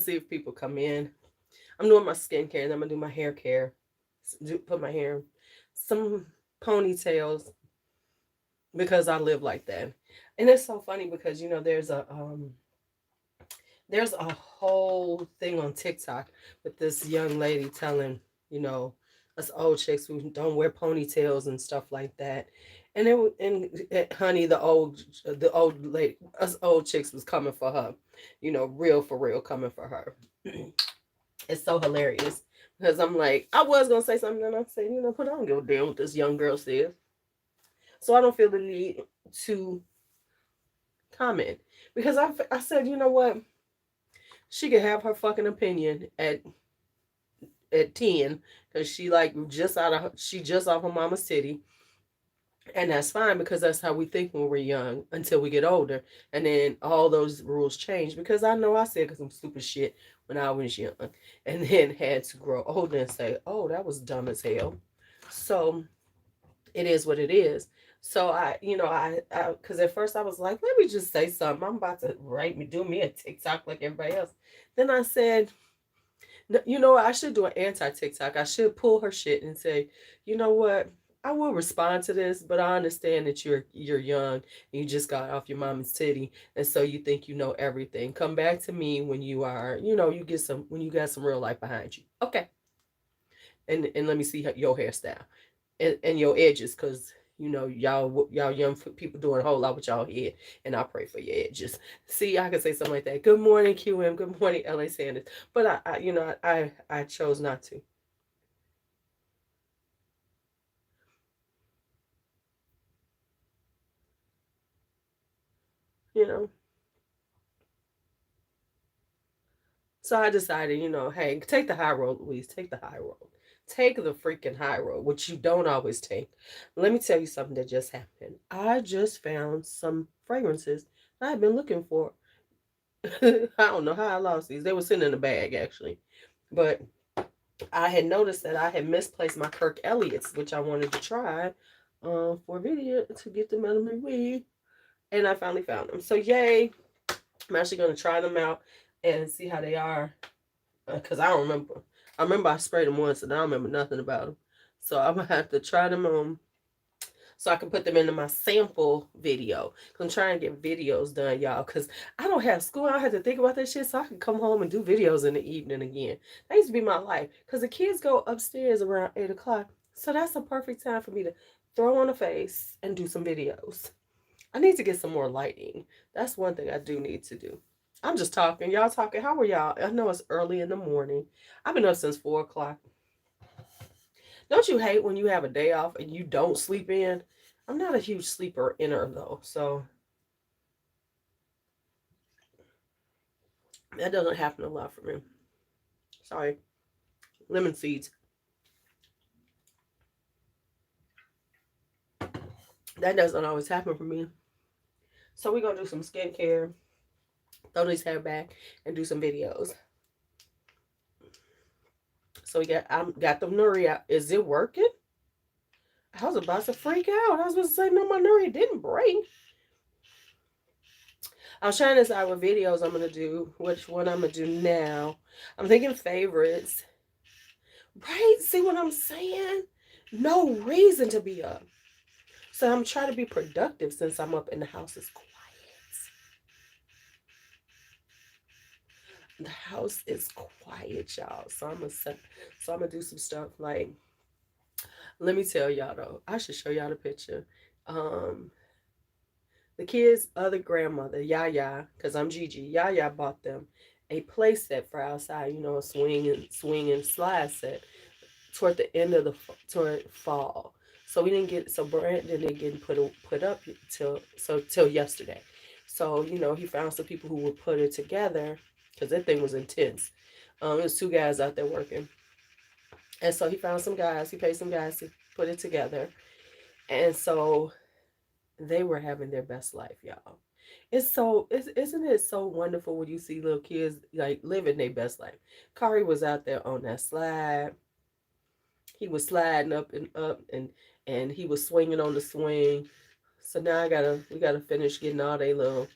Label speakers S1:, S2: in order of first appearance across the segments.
S1: See if people come in. I'm doing my skincare, and I'm gonna do my hair care. Put my hair, some ponytails because I live like that. And it's so funny because there's a whole thing on TikTok with this young lady telling, you know, us old chicks who don't wear ponytails and stuff like that. And honey, the old lady, us old chicks was coming for her, real for real coming for her. It's so hilarious because I'm like, I was gonna say something and I said, but I don't give a damn what this young girl says, so I don't feel the need to comment because I said, you know what, she could have her fucking opinion at 10 because she just off of mama's city, and that's fine because that's how we think when we're young until we get older, and then all those rules change because I know I said some stupid shit when I was young, and then had to grow older and say, oh, that was dumb as hell. So it is what it is. So because at first I was like, let me just say something, I'm about to do me a TikTok like everybody else. Then I said, I should do an anti TikTok. I should pull her shit and say, you know what? I will respond to this, but I understand that you're young and you just got off your mama's titty, and so you think you know everything. Come back to me when you are, when you got some real life behind you. Okay, and let me see your hairstyle and your edges, because y'all young people doing a whole lot with y'all head, and I pray for your edges. See, I could say something like that. Good morning, QM. Good morning, LA Sanders. But I chose not to. You know, so I decided, hey, take the high road, Louise. Take the high road. Take the freaking high road, which you don't always take. Let me tell you something that just happened. I just found some fragrances I've been looking for. I don't know how I lost these. They were sitting in a bag actually, but I had noticed that I had misplaced my Kirk Elliott's, which I wanted to try for a video to get them out of my way, and I finally found them. So yay! I'm actually going to try them out and see how they are, because I don't remember. I remember I sprayed them once, and I don't remember nothing about them. So I'm gonna have to try them on so I can put them into my sample video. I'm trying to get videos done, y'all, because I don't have school. I don't have to think about that shit, so I can come home and do videos in the evening again. That used to be my life, because the kids go upstairs around 8 o'clock. So that's a perfect time for me to throw on a face and do some videos. I need to get some more lighting. That's one thing I do need to do. I'm just talking. Y'all talking. How are y'all? I know it's early in the morning. I've been up since 4 o'clock. Don't you hate when you have a day off and you don't sleep in? I'm not a huge sleeper inner though, so that doesn't happen a lot for me. Sorry. Lemon seeds. That doesn't always happen for me. So we're gonna do some skincare, throw this hair back, and do some videos. So I got the nuri out. Is it working? I was about to freak out. I was about to say no, my nuri didn't break. I was trying to decide what videos I'm gonna do, which one I'm gonna do now. I'm thinking favorites. Right? See what I'm saying? No reason to be up. So I'm trying to be productive since I'm up and the house is quiet. The house is quiet, y'all. So I'm gonna do some stuff like, let me tell y'all though. I should show y'all the picture. Um, the kids' other grandmother, Yaya, because I'm Gigi. Yaya bought them a play set for outside. A swing and slide set toward the end of toward fall. So we didn't get Brandon didn't get put up till yesterday. So he found some people who would put it together because that thing was intense. There's two guys out there working, and so he found some guys. He paid some guys to put it together, and so they were having their best life, y'all. Isn't it so wonderful when you see little kids like living their best life? Kari was out there on that slide. He was sliding up and up, and he was swinging on the swing. So now we gotta finish getting all they little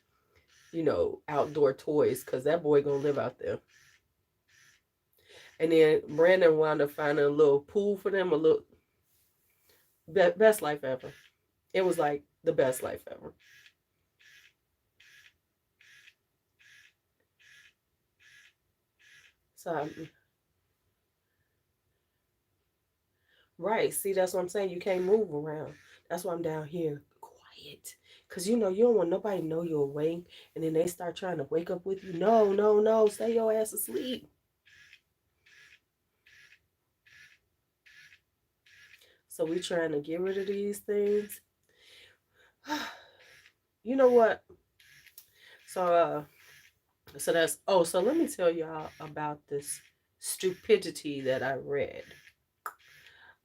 S1: outdoor toys, because that boy gonna live out there. And then Brandon wound up finding a little pool for them, a little best life ever. It was like the best life ever. So, right. See, that's what I'm saying. You can't move around. That's why I'm down here quiet. Cause you know you don't want nobody to know you're awake, and then they start trying to wake up with you. No, no, no. Stay your ass asleep. So we trying to get rid of these things. You know what? So so that's so let me tell y'all about this stupidity that I read.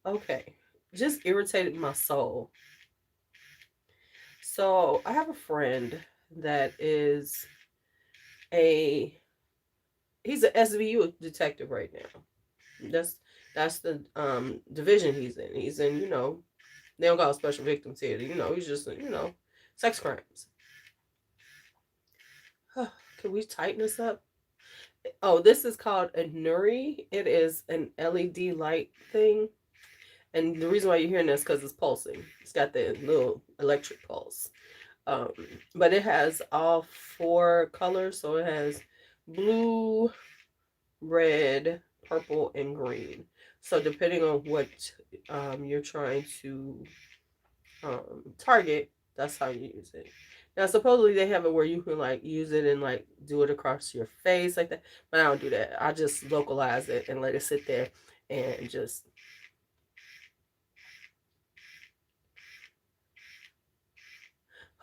S1: Okay. Just irritated my soul. So I have a friend that is a he's an SVU detective right now. That's that's the division he's in. He's in, they don't call it special victims here. He's just sex crimes. Can we tighten this up? Oh, this is called a Nuri. It is an LED light thing. And the reason why you're hearing this because it's pulsing. It's got the little electric pulse. Um, but it has all four colors. So it has blue, red, purple, and green. So depending on what you're trying to target, that's how you use it. Now supposedly they have it where you can like use it and like do it across your face like that, but I don't do that. I just localize it and let it sit there and just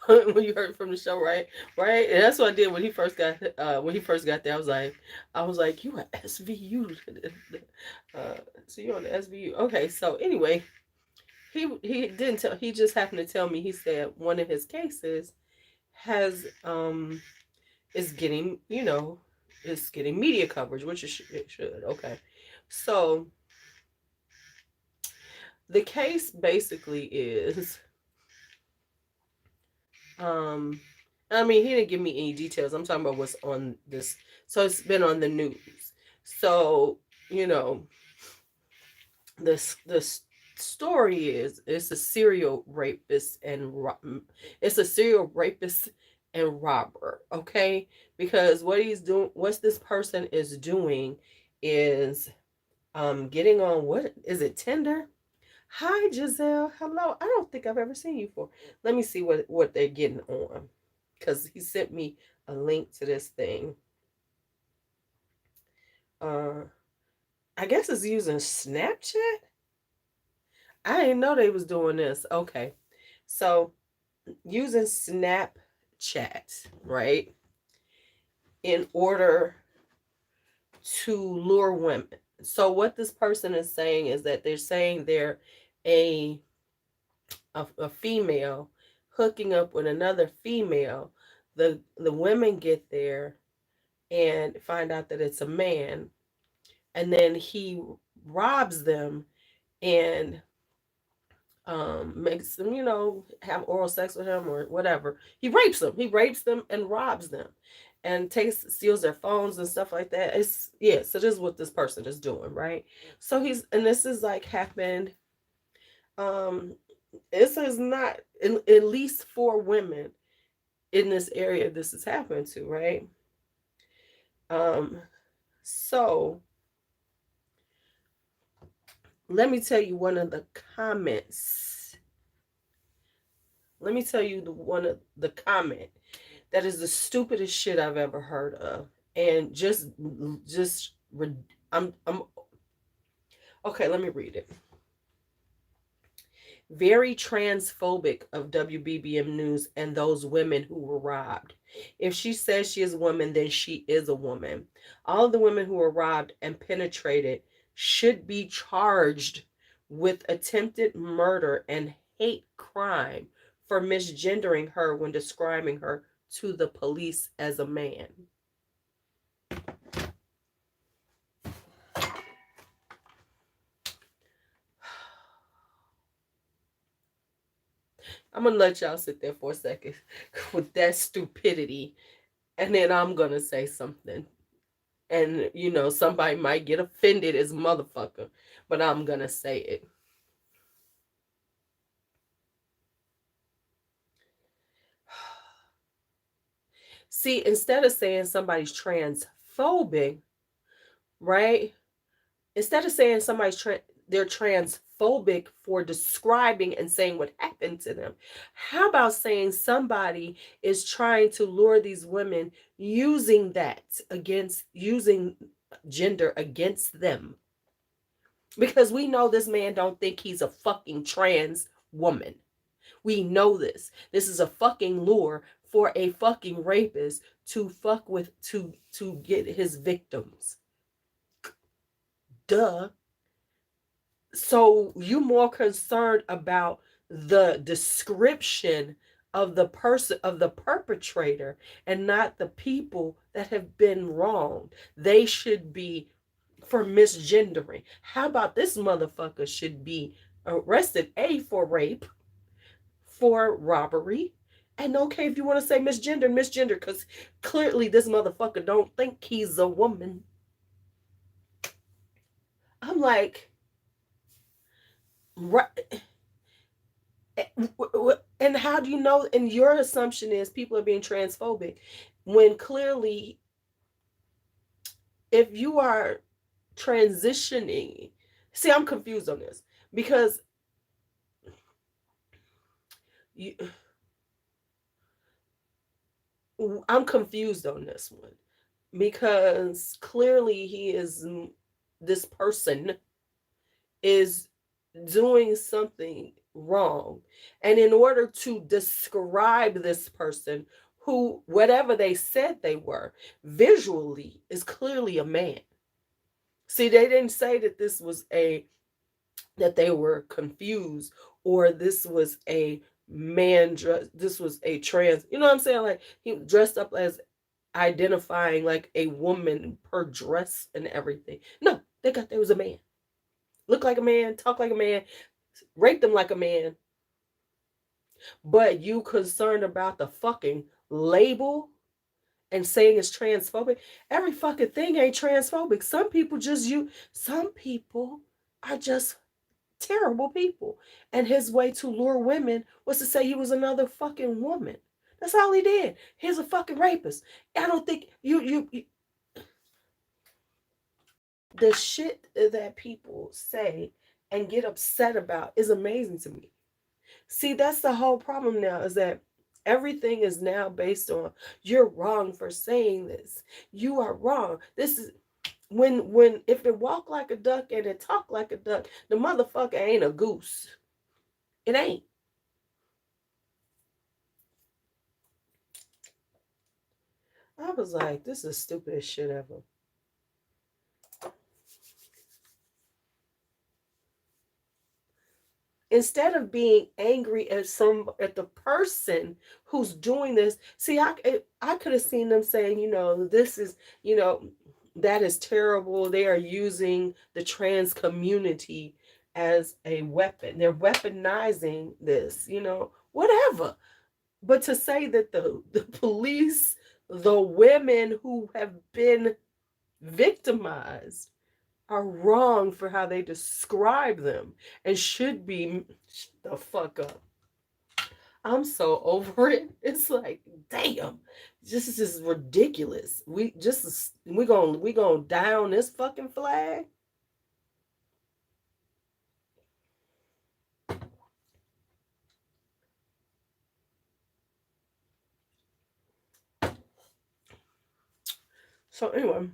S1: when you heard from the show, right? Right? And that's what I did when he first got there. I was like, you are SVU. So you're on the SVU. Okay, so anyway, he didn't tell he just happened to tell me he said one of his cases has is getting, is getting media coverage, which it should. Okay. So the case basically is, um, I mean, he didn't give me any details. I'm talking about what's on this. So it's been on the news. So, you know, this story is it's a serial rapist it's a serial rapist and robber, okay? Because what this person is doing is getting on, what is it, Tinder? Hi Giselle, hello. I don't think I've ever seen you before. Let me see what they're getting on, because he sent me a link to this thing. uh I guess it's using Snapchat. I didn't know they was doing this. Okay. So using Snapchat, right? In order to lure women. So what this person is saying is that they're saying they're a a female hooking up with another female. The women get there and find out that it's a man, and then he robs them and makes them, have oral sex with him or whatever. He rapes them and robs them and steals their phones and stuff like that. So this is what this person is doing, right? So this is like happened. um this is not at least 4 women in this area this has happened to, right? um so let me tell you one of the comments. Let me tell you one of the comment that is the stupidest shit I've ever heard of. And just I'm okay, let me read it. Very transphobic of WBBM News and those women who were robbed. If she says she is a woman, then she is a woman. All of the women who were robbed and penetrated should be charged with attempted murder and hate crime for misgendering her when describing her to the police as a man. I'm gonna let y'all sit there for a second with that stupidity, and then I'm gonna say something. And, you know, somebody might get offended as motherfucker, but I'm gonna say it. See, instead of saying somebody's transphobic, right? Instead of saying they're transphobic for describing and saying what happened to them, how about saying somebody is trying to lure these women using using gender against them? Because we know this man don't think he's a fucking trans woman. We know this. This is a fucking lure for a fucking rapist to fuck with, to get his victims. Duh. So you more concerned about the description of the person, of the perpetrator, and not the people that have been wronged. They should be for misgendering. How about this motherfucker should be arrested, A, for rape, for robbery, and okay, if you want to say misgender, because clearly this motherfucker don't think he's a woman. I'm like, right. And how do you know? And your assumption is people are being transphobic when clearly, if you are transitioning, see, I'm confused on this because you, I'm confused on this one because clearly this person is doing something wrong. And in order to describe this person, who, whatever they said they were, visually is clearly a man. See, they didn't say that that they were confused, or this was a man this was a trans, you know what I'm saying? Like, he dressed up as identifying like a woman per dress and everything. No, they got there was a man. Look like a man, talk like a man, rate them like a man, but you concerned about the fucking label and saying it's transphobic. Every fucking thing ain't transphobic. Some people are just terrible people. And his way to lure women was to say he was another fucking woman. That's all he did. He's a fucking rapist. I don't think you the shit that people say and get upset about is amazing to me. See, that's the whole problem now, is that everything is now based on you're wrong for saying this. You are wrong. This is when if it walk like a duck and it talk like a duck, the motherfucker ain't a goose. It ain't. I was like, this is the stupidest shit ever. Instead of being angry at the person who's doing this, see, I could have seen them saying, you know, this is, you know, that is terrible. They are using the trans community as a weapon. They're weaponizing this, you know, whatever. But to say that the police, the women who have been victimized, are wrong for how they describe them and should be, shut the fuck up. I'm so over it. It's like, damn, this is just ridiculous. We gonna die on this fucking flag. So anyway,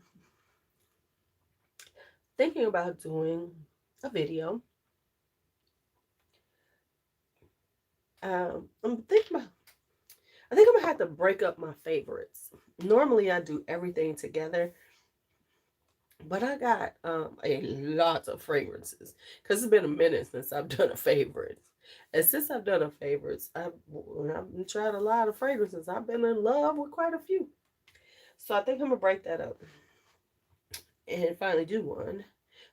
S1: thinking about doing a video. I'm thinking about. I think I'm gonna have to break up my favorites. Normally I do everything together, but I got a lot of fragrances because it's been a minute since I've done a favorites. And since I've done a favorites, I've tried a lot of fragrances. I've been in love with quite a few. So I think I'm gonna break that up and finally do one.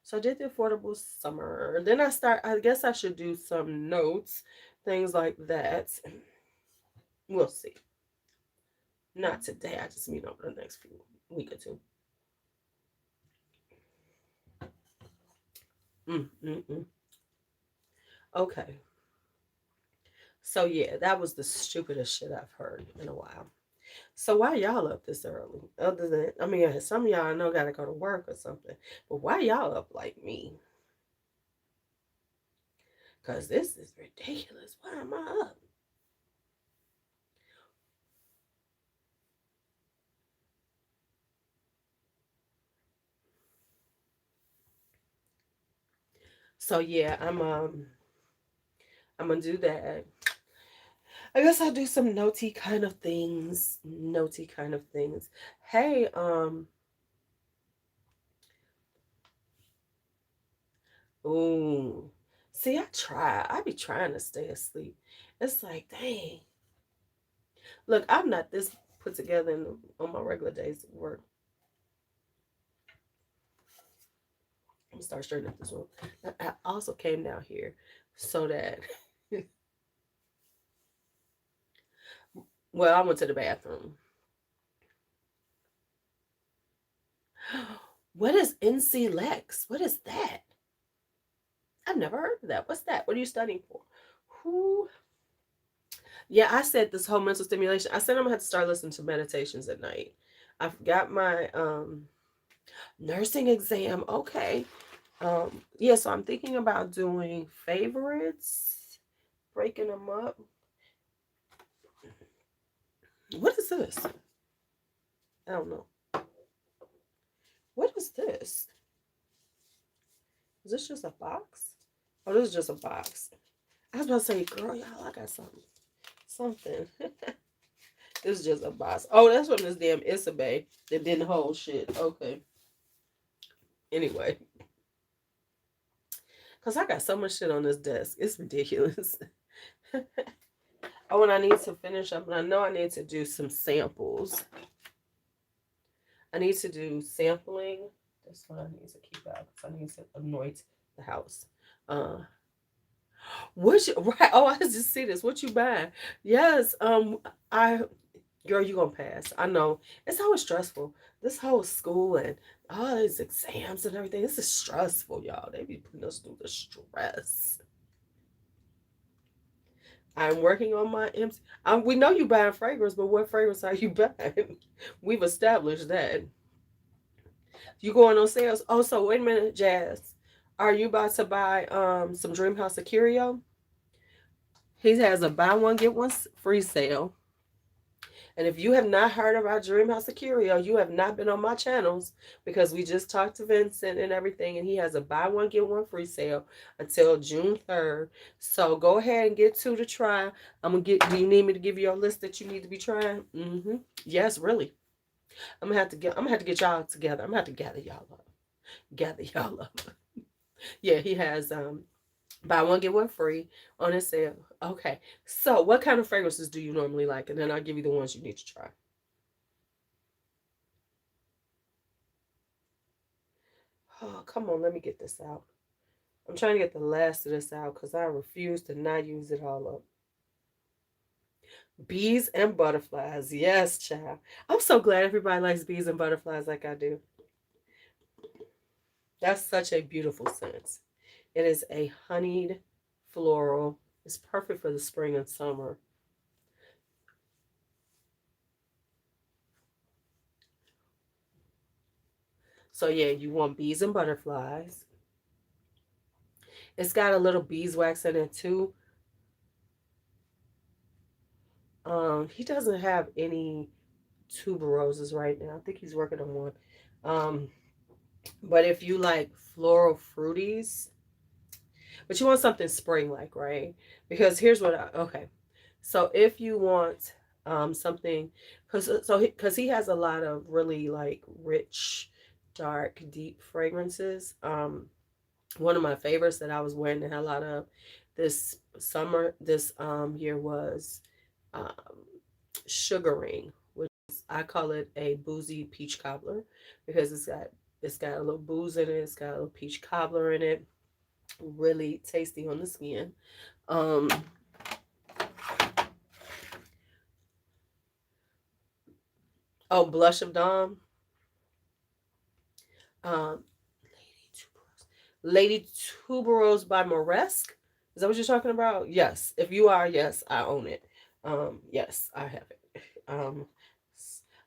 S1: So I did the affordable summer. Then I guess I should do some notes, things like that. We'll see. Not today. I just mean over the next week or two. Mm. Okay. So yeah, that was the stupidest shit I've heard in a while. So why y'all up this early? Other than, I mean, some of y'all I know gotta go to work or something, but why y'all up like me? Cause this is ridiculous. Why am I up? So yeah, I'm gonna do that. I guess I'll do some notey kind of things. Notey kind of things. Hey, ooh. See, I try. I be trying to stay asleep. It's like, dang. Look, I'm not this put together on my regular days at work. I'm gonna start straightening up this room. I also came down here so that, well, I went to the bathroom. What is NC Lex? What is that? I've never heard of that. What's that? What are you studying for? Who? Yeah, I said this whole mental stimulation. I said I'm gonna have to start listening to meditations at night. I've got my nursing exam. Okay. Yeah, so I'm thinking about doing favorites, breaking them up. What is this? I don't know. What is this? Is this just a box? Oh, this is just a box. I was about to say, girl, y'all, I got something. Something. This is just a box. Oh, that's from this damn Isabay that didn't hold shit. Okay. Anyway. Because I got so much shit on this desk. It's ridiculous. Oh, and I need to finish up. And I know I need to do some samples. I need to do sampling. That's what I need to keep out. Because I need to anoint the house. Uh, what you, right? Oh, I just see this. What you buying? Yes. I girl, you gonna pass. I know. It's always stressful. This whole school and all these exams and everything. This is stressful, y'all. They be putting us through the stress. I'm working on my MC. We know you buying fragrance, but what fragrance are you buying? We've established that. You going on sales? Oh, so wait a minute, Jazz. Are you about to buy some Dream House of Curio? He has a buy one get one free sale. And if you have not heard about Dream House of Curio, you have not been on my channels because we just talked to Vincent and everything, and he has a buy one get one free sale until June 3rd. So go ahead and get two to try. I'm gonna get. Do you need me to give you a list that you need to be trying? Mm-hmm. Yes, really. I'm gonna have to get y'all together. I'm gonna have to gather y'all up. Gather y'all up. Yeah, he has buy one get one free on his sale. Okay. So what kind of fragrances do you normally like? And then I'll give you the ones you need to try. Oh, come on, let me get this out. I'm trying to get the last of this out because I refuse to not use it all up. Bees and butterflies. Yes, child. I'm so glad everybody likes bees and butterflies like I do. That's such a beautiful scent. It is a honeyed floral. It's perfect for the spring and summer. So yeah, you want bees and butterflies. It's got a little beeswax in it too. He doesn't have any tuberoses right now. I think he's working on one. Um, but if you like floral fruities, but you want something spring like, right? Because here's what okay. So if you want something because he has a lot of really like rich, dark, deep fragrances. One of my favorites that I was wearing the hell out of this year was um sugaring, which is, I call it a boozy peach cobbler because it's got a little booze in it, it's got a little peach cobbler in it, really tasty on the skin. Um, oh, Blush of Dawn. Um, Lady Tuberose. Lady Tuberose by Moresque. Is that what you're talking about? Yes. If you are, yes, I own it. Yes, I have it.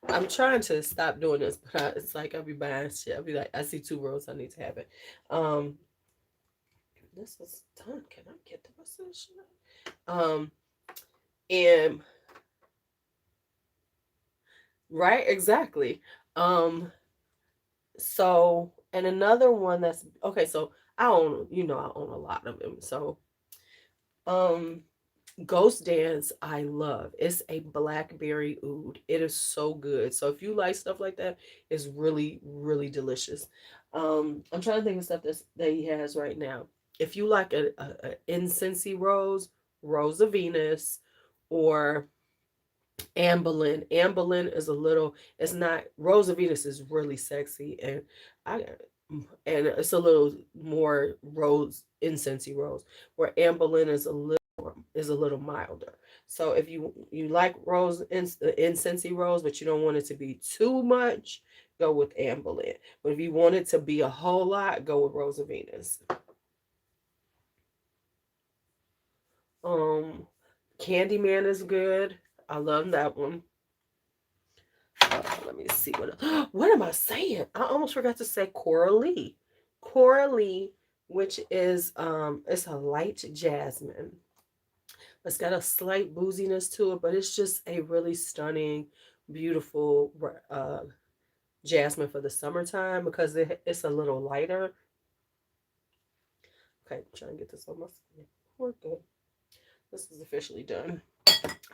S1: I'm trying to stop doing this, but it's like I'll be buying shit. I'll be like, I see tuberose, I need to have it. Um, this is done. Can I get the rest of this shit? And right, exactly. Um, so and another one that's okay. So I own, I own a lot of them. So um Ghost Dance, I love. It's a blackberry oud. It is so good. So if you like stuff like that, it's really, really delicious. I'm trying to think of stuff that he has right now. If you like a incensey rose, Rose of Venus, or Amberlin. Amberlin is a little. It's not. Rose of Venus is really sexy, and I and it's a little more rose incensey rose, where Amberlin is a little milder. So if you like incensey rose, but you don't want it to be too much, go with Amberlin. But if you want it to be a whole lot, go with Rose of Venus. Um, Candyman is good. I love that one. Let me see what am I saying? I almost forgot to say Coralie. Coralie, which is it's a light jasmine. It's got a slight booziness to it, but it's just a really stunning, beautiful jasmine for the summertime because it's a little lighter. Okay, I'm trying to get this on my skin. We're good. This is officially done.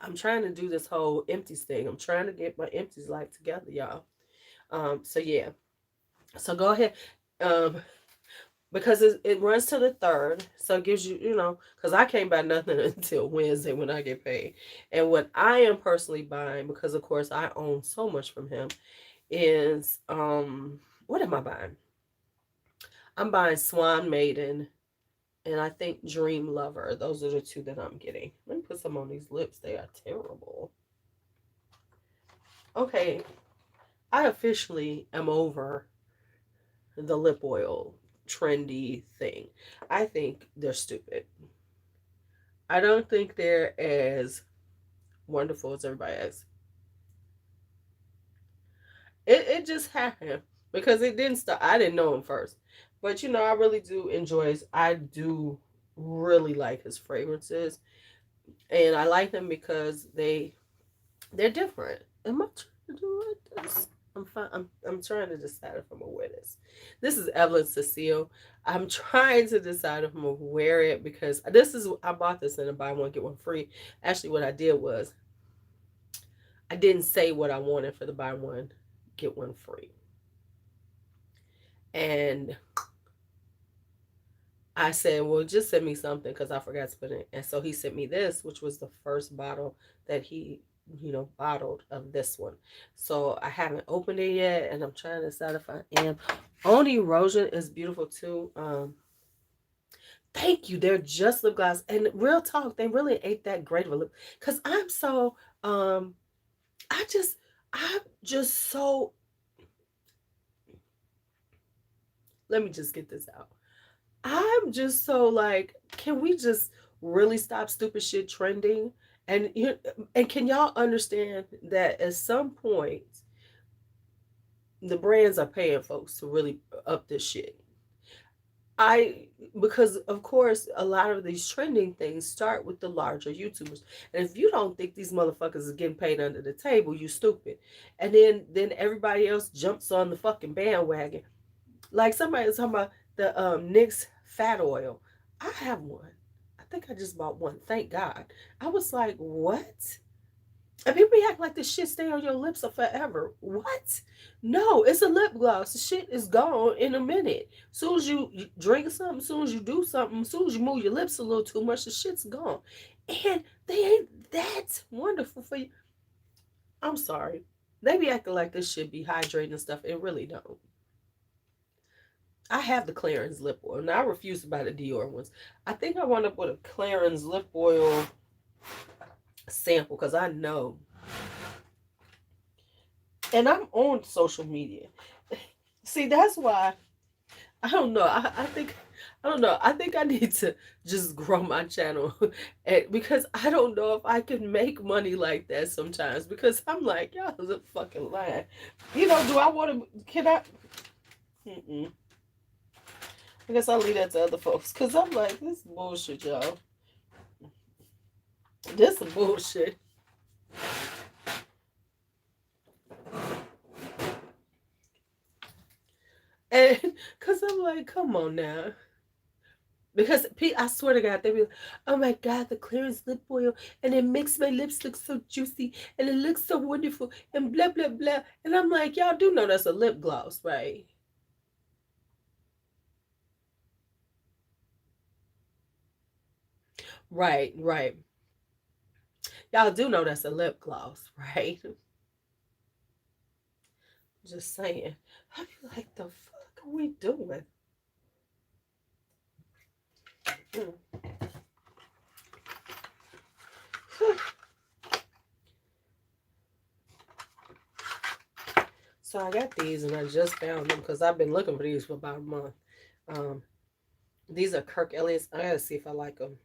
S1: I'm trying to do this whole empties thing. I'm trying to get my empties life together, y'all. So yeah. So go ahead. Um, because it runs to the third, so it gives you, because I can't buy nothing until Wednesday when I get paid. And what I am personally buying, because of course I own so much from him, is what am I buying? I'm buying Swan Maiden and I think Dream Lover. Those are the two that I'm getting. Let me put some on these lips. They are terrible. Okay, I officially am over the lip oil trendy thing. I think they're stupid. I don't think they're as wonderful as everybody else. It just happened because it didn't start. I didn't know him first, but I really do enjoy his. I do really like his fragrances, and I like them because they're different. Am I trying to do like this? I'm fine. I'm trying to decide if I'm gonna wear this. This is Evelyn Cecile. I'm trying to decide if I'm gonna wear it because I bought this in a buy one get one free. Actually, what I did was I didn't say what I wanted for the buy one get one free, and I said, well, just send me something because I forgot to put it. And so he sent me this, which was the first bottle that he, bottled of this one. So I haven't opened it yet, and I'm trying to decide if I am. On Erosion is beautiful too. Thank you. They're just lip gloss. And real talk, they really ain't that great of a lip. Because I just, I'm just so, let me just get this out. I'm just so like, can we just really stop stupid shit trending? And and can y'all understand that at some point the brands are paying folks to really up this shit? I because of course a lot of these trending things start with the larger YouTubers. And if you don't think these motherfuckers is getting paid under the table, you stupid. And then everybody else jumps on the fucking bandwagon. Like somebody was talking about the NYX fat oil. I have one. I think I just bought one. Thank God. I was like, what? And people act like this shit stay on your lips forever. What? No, it's a lip gloss. The shit is gone in a minute. Soon as you drink something, soon as you do something, soon as you move your lips a little too much, the shit's gone. And they ain't that wonderful for you. I'm sorry. They be acting like this shit be hydrating and stuff. It really don't. I have the Clarins lip oil. Now I refuse to buy the Dior ones. I think I wound up with a Clarins lip oil sample because I know. And I'm on social media. See, that's why I don't know. I think I don't know. I think I need to just grow my channel because I don't know if I can make money like that sometimes because I'm like, y'all is a fucking lying. Do I want to, can I? Mm-mm. I guess I'll leave that to other folks because I'm like, this is bullshit, y'all. This is bullshit. And because I'm like, come on now. Because I swear to God, they be like, oh my God, the clearance lip oil, and it makes my lips look so juicy, and it looks so wonderful, and blah, blah, blah. And I'm like, y'all do know that's a lip gloss, right? Right, right. Y'all do know that's a lip gloss, right? Just saying. I be like, the fuck are we doing? Mm. So I got these, and I just found them because I've been looking for these for about a month. Um, these are Kirk Elliott's. I gotta see if I like them.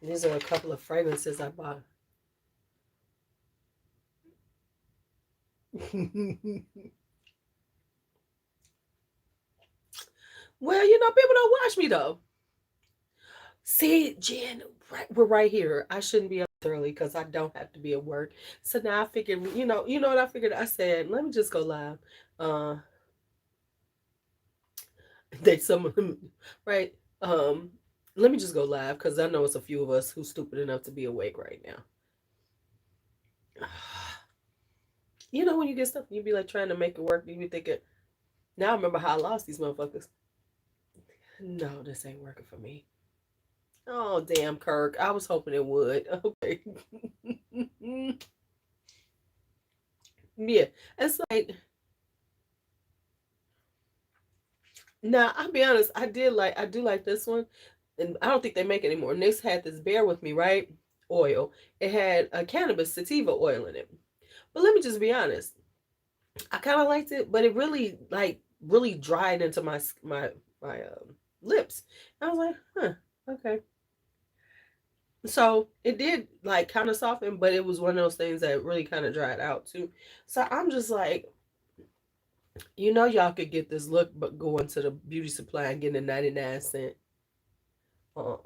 S1: These are a couple of fragrances I bought. Well, people don't watch me though. See, Jen, we're right here. I shouldn't be up early because I don't have to be at work. So now I figured, you know what I figured? I said, let me just go live. Uh, they some of them, right? Let me just go live because I know it's a few of us who's stupid enough to be awake right now. When you get stuff, you be like trying to make it work. You be thinking, now I remember how I lost these motherfuckers. No, this ain't working for me. Oh, damn, Kirk. I was hoping it would. Okay. Yeah. It's like, now, I'll be honest, I do like this one. And I don't think they make it anymore. Nyx had this Bear With Me, right? Oil. It had a cannabis sativa oil in it. But let me just be honest. I kind of liked it, but it really, really dried into my lips. I was like, huh, okay. So it did like kind of soften, but it was one of those things that really kind of dried out too. So I'm just like, y'all could get this look, but going to the beauty supply and getting a 99 cent um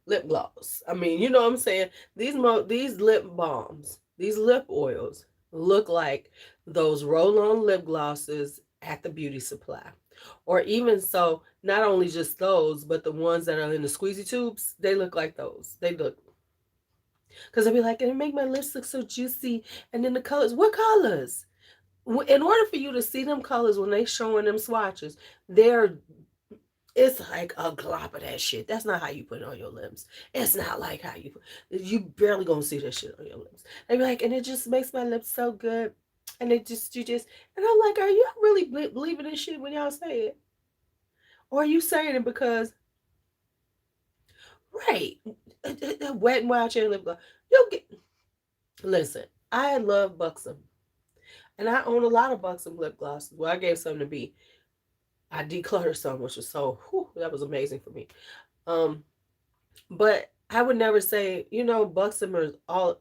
S1: lip gloss. I mean, you know what I'm saying? These lip balms, these lip oils look like those roll-on lip glosses at the beauty supply. Or even so, not only just those, but the ones that are in the squeezy tubes, they look like those. They look, because I'd be like, and it make my lips look so juicy. And then the colors, what colors? In order for you to see them colors when they showing them swatches, they're it's like a glop of that shit. That's not how you put it on your lips. It's not like how you barely gonna see that shit on your lips. They be like, and it just makes my lips so good. And you just, and I'm like, are you really believing this shit when y'all say it? Or are you saying it because, right, wet and wild cherry lip gloss? You get, listen, I love Buxom. And I own a lot of Buxom lip glosses. Well, I gave some to B. I decluttered some, which was that was amazing for me. Um, but I would never say, Buxom is all.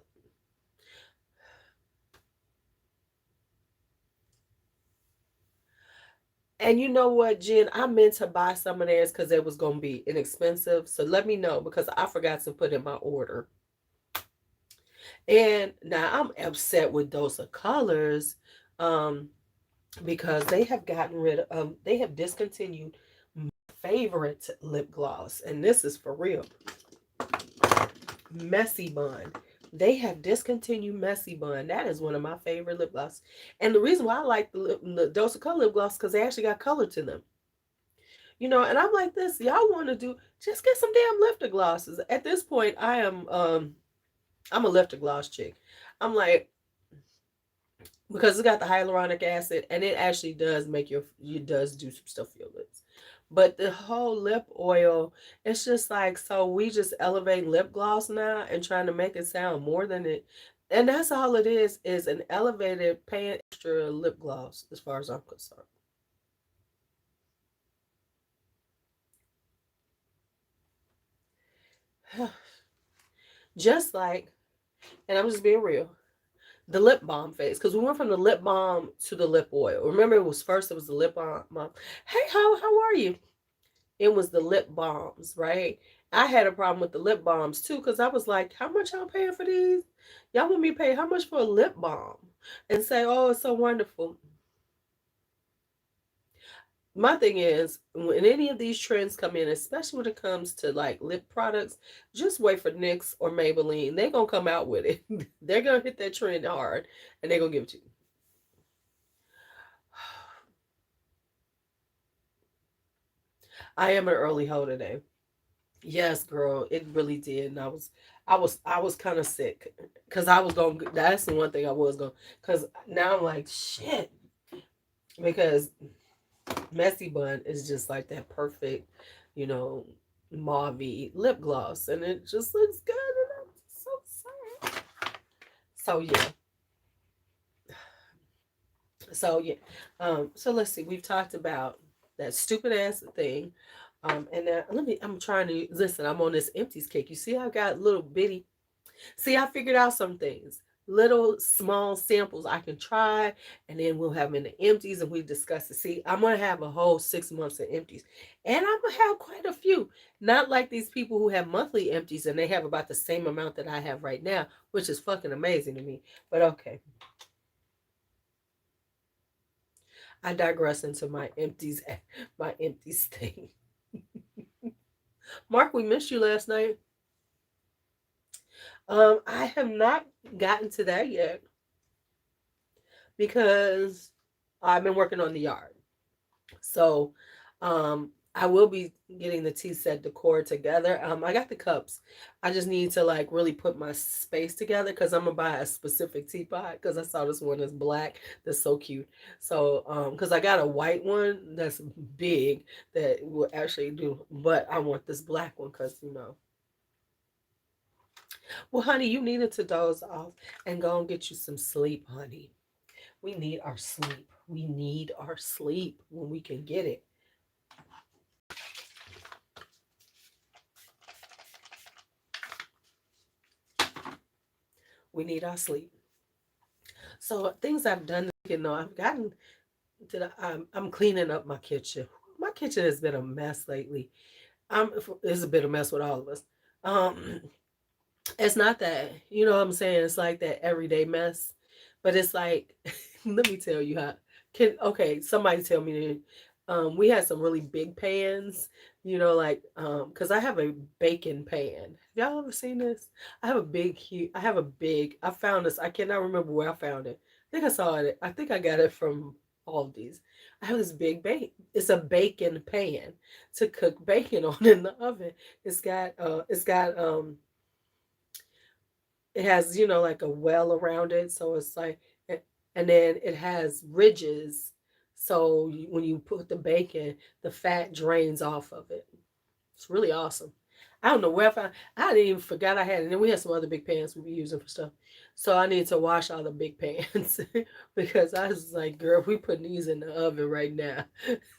S1: And you know what, Jen? I meant to buy some of theirs because it was going to be inexpensive. So let me know because I forgot to put in my order. And now I'm upset with those colors. Um, because they have gotten rid of, they have discontinued my favorite lip gloss, and this is for real. Messy Bun. They have discontinued Messy Bun. That is one of my favorite lip gloss. And the reason why I like the Dose of Color lip gloss because they actually got color to them. And I'm like this. Y'all want to do just get some damn lifter glosses. At this point, I'm a lifter gloss chick. I'm like, because it's got the hyaluronic acid and it actually does make it does do some stuff for your lips. But the whole lip oil, it's just like, so we just elevate lip gloss now and trying to make it sound more than it. And that's all it is an elevated pan extra lip gloss, as far as I'm concerned. Just like, and I'm just being real, the lip balm phase, because we went from the lip balm to the lip oil. Remember, it was the lip balm. Hey, how are you? It was the lip balms, right? I had a problem with the lip balms too, because I was like, how much y'all paying for these? Y'all want me to pay how much for a lip balm? And say, oh, it's so wonderful. My thing is, when any of these trends come in, especially when it comes to like lip products, just wait for NYX or Maybelline. They're gonna come out with it. They're gonna hit that trend hard, and they're gonna give it to you. I am an early hoe today. Yes, girl, it really did, and I was kind of sick because I was going. That's the one thing I was going. Because now I'm like shit because Messy Bun is just like that perfect, you know, mauve lip gloss, and it just looks good, and I'm so sad. So yeah, so yeah, so let's see. We've talked about that stupid ass thing, and now let me. I'm trying to listen. I'm on this empties kick. You see, I got little bitty. See, I figured out some things. Little small samples I can try, and then we'll have them in the empties and we discuss it. See, I'm gonna have a whole 6 months of empties, and I'm gonna have quite a few. Not like these people who have monthly empties and they have about the same amount that I have right now, which is fucking amazing to me. But okay, I digress into my empties thing. Mark, we missed you last night. I have not gotten to that yet because I've been working on the yard. So I will be getting the tea set decor together. I got the cups. I just need to like really put my space together because I'm gonna buy a specific teapot because I saw this one that's black that's so cute. So because I got a white one that's big that will actually do, but I want this black one because well, honey, you needed to doze off and go and get you some sleep, honey. We need our sleep. We need our sleep when we can get it. We need our sleep. So things I've done, I've gotten to I'm cleaning up my kitchen. My kitchen has been a mess lately. It's a bit of a mess with all of us. Um, it's not that, you know what I'm saying? It's like that everyday mess, but it's like, let me tell you how. Okay, somebody tell me. We had some really big pans, like because I have a bacon pan. Have y'all ever seen this? I have a big, huge. I have a big. I found this. I cannot remember where I found it. I think I saw it. I think I got it from all of these. I have this big bake. It's a bacon pan to cook bacon on in the oven. It has, like a well around it. So it's like, and then it has ridges. So when you put the bacon, the fat drains off of it. It's really awesome. I don't know where I found. I didn't even forgot I had it. And then we had some other big pans we were using for stuff. So I need to wash all the big pans because I was like, girl, if we put these in the oven right now,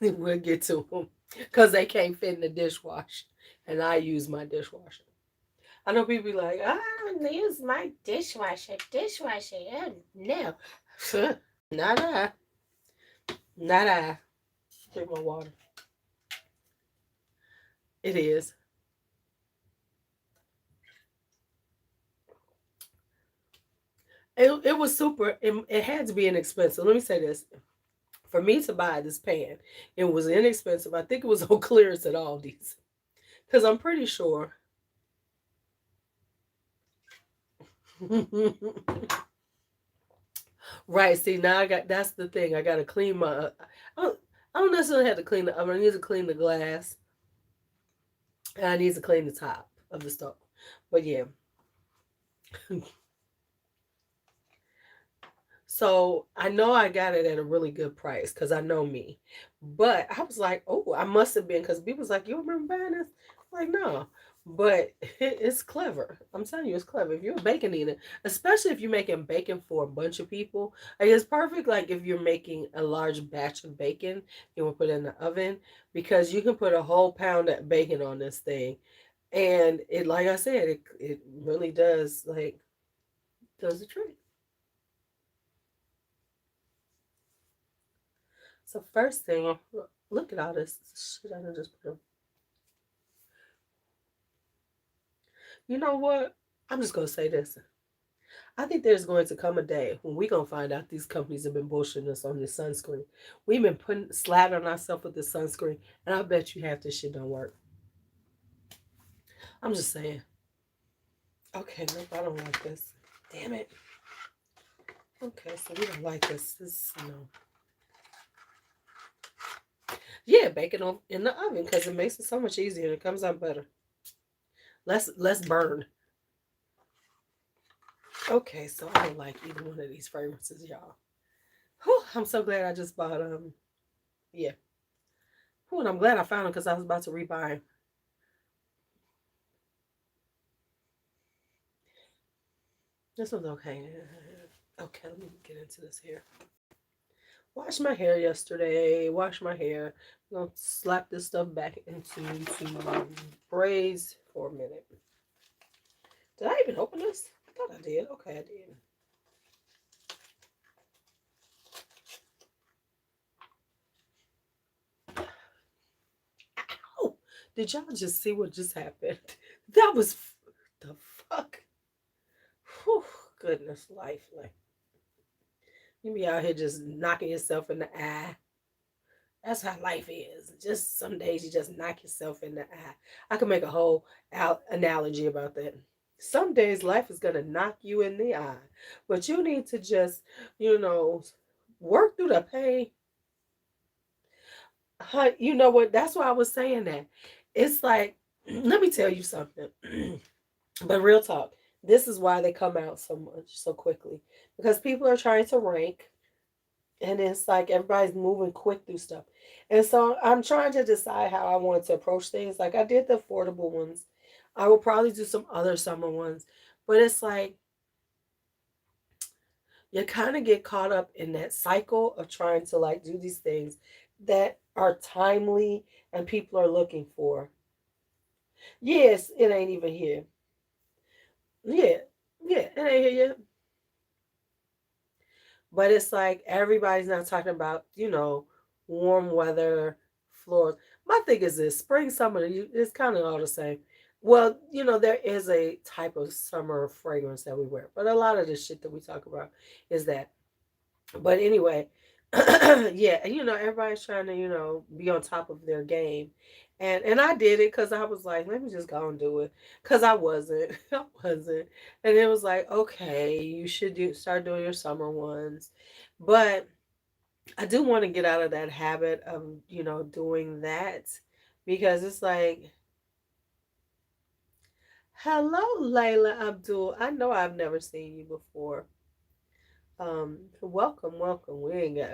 S1: we'll get to them because they can't fit in the dishwasher, and I use my dishwasher. I know people be like, I don't use my dishwasher. Yeah, no. Not I. Not I. Drink my water. It is. It was super. It had to be inexpensive. Let me say this. For me to buy this pan, it was inexpensive. I think it was on clearance at Aldi's. Because I'm pretty sure. Right. See, now that's the thing. I got to clean my. I don't necessarily have to clean the oven. I need to clean the glass. And I need to clean the top of the stove. But yeah. So I know I got it at a really good price because I know me. But I was like, oh, I must have been because people was like, you remember buying this? I'm like, no. But it's clever. I'm telling you, it's clever. If you're a bacon eater, especially if you're making bacon for a bunch of people, like it's perfect. Like if you're making a large batch of bacon, you want to put it in the oven because you can put a whole pound of bacon on this thing, and it, like I said, it really does does the trick. So first thing, look at all this shit I done just put on. You know what? I'm just gonna say this. I think there's going to come a day when we're gonna find out these companies have been bullshitting us on this sunscreen. We've been putting slathering ourselves with this sunscreen, and I bet you half this shit don't work. I'm just saying. Okay, nope, I don't like this. Damn it. Okay, so we don't like this. This no. Yeah, bake it on in the oven because it makes it so much easier and it comes out better. Less burned. Okay, so I don't like either one of these fragrances, y'all. Whew, I'm so glad I just bought yeah. Whew, and I'm glad I found them because I was about to rebuy them. This one's okay. Okay, let me get into this here. Washed my hair yesterday. Washed my hair. I'm gonna slap this stuff back into braids for a minute. Did I even open this? I thought I did. Okay, I did. Ow! Did y'all just see what just happened? That was the fuck. Whew, goodness, life. Like you be out here just knocking yourself in the eye. That's how life is. Just some days you just knock yourself in the eye. I could make a whole analogy about that. Some days life is gonna knock you in the eye, but you need to just, you know, work through the pain. You know what? That's why I was saying that. It's like, let me tell you something. But real talk, this is why they come out so much so quickly because people are trying to rank and it's like everybody's moving quick through stuff. And so I'm trying to decide how I want to approach things. Like I did the affordable ones. I will probably do some other summer ones. But it's like you kind of get caught up in that cycle of trying to like do these things that are timely and people are looking for. Yes, it ain't even here. Yeah. Yeah, it ain't here yet. But it's like everybody's not talking about, warm weather, floors. My thing is this spring, summer, it's kind of all the same. Well, there is a type of summer fragrance that we wear, but a lot of the shit that we talk about is that. But anyway, yeah, and everybody's trying to, be on top of their game. And I did it because I was like, let me just go and do it. Because I wasn't. I wasn't. And it was like, okay, you should start doing your summer ones. But I do want to get out of that habit of, doing that. Because it's like, hello, Layla Abdul. I know I've never seen you before. Welcome, welcome. We ain't got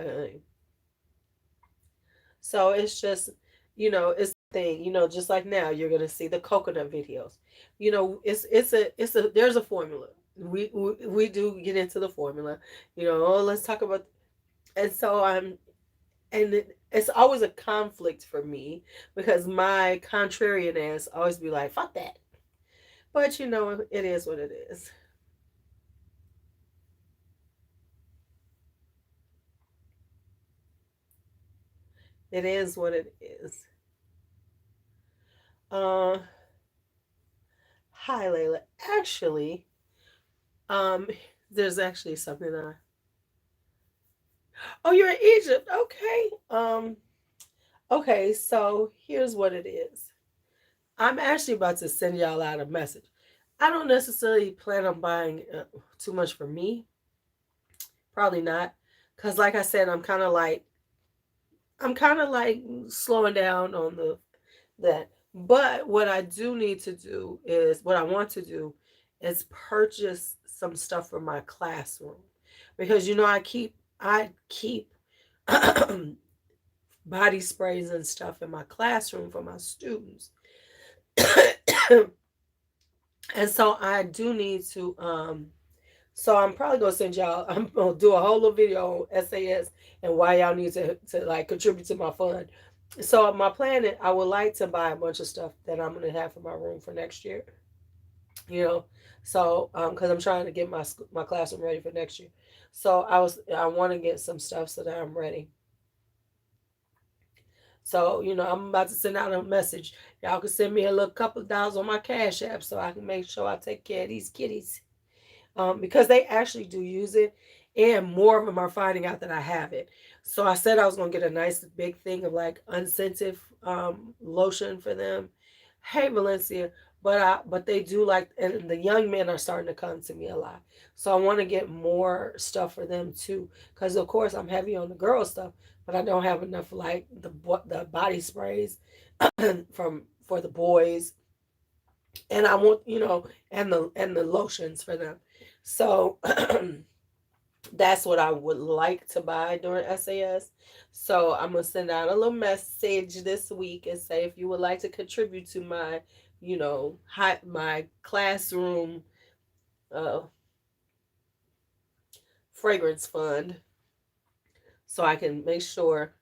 S1: So it's just, it's the thing, just like now you're gonna see the coconut videos. It's a there's a formula. We do get into the formula. Let's talk about and so I'm and it's always a conflict for me because my contrarian ass always be like, fuck that. But it is what it is. It is what it is. Uh Hi Layla. Actually, um, there's actually something Oh, you're in Egypt. Okay. Okay, so here's what it is. I'm actually about to send y'all out a message. I don't necessarily plan on buying too much for me. Probably not. Cuz like I said, I'm kind of like slowing down on the that. But what I do need to do is what I want to do is purchase some stuff for my classroom. Because I keep body sprays and stuff in my classroom for my students. And so I do need to so I'm probably gonna send y'all. I'm gonna do a whole little video on SAS and why y'all need to like contribute to my fund. So my plan is I would like to buy a bunch of stuff that I'm gonna have for my room for next year. You know, so because I'm trying to get my classroom ready for next year. So I want to get some stuff so that I'm ready. So, I'm about to send out a message. Y'all can send me a little couple of dollars on my Cash App so I can make sure I take care of these kitties. Because they actually do use it, and more of them are finding out that I have it. So I said I was gonna get a nice big thing of like unscented lotion for them. Hey Valencia, but they do like, and the young men are starting to come to me a lot. So I want to get more stuff for them too, because of course I'm heavy on the girl stuff, but I don't have enough like the body sprays from for the boys, and I want and the lotions for them. So that's what I would like to buy during SAS. So I'm gonna send out a little message this week and say if you would like to contribute to my, my classroom uh, fragrance fund, so I can make sure.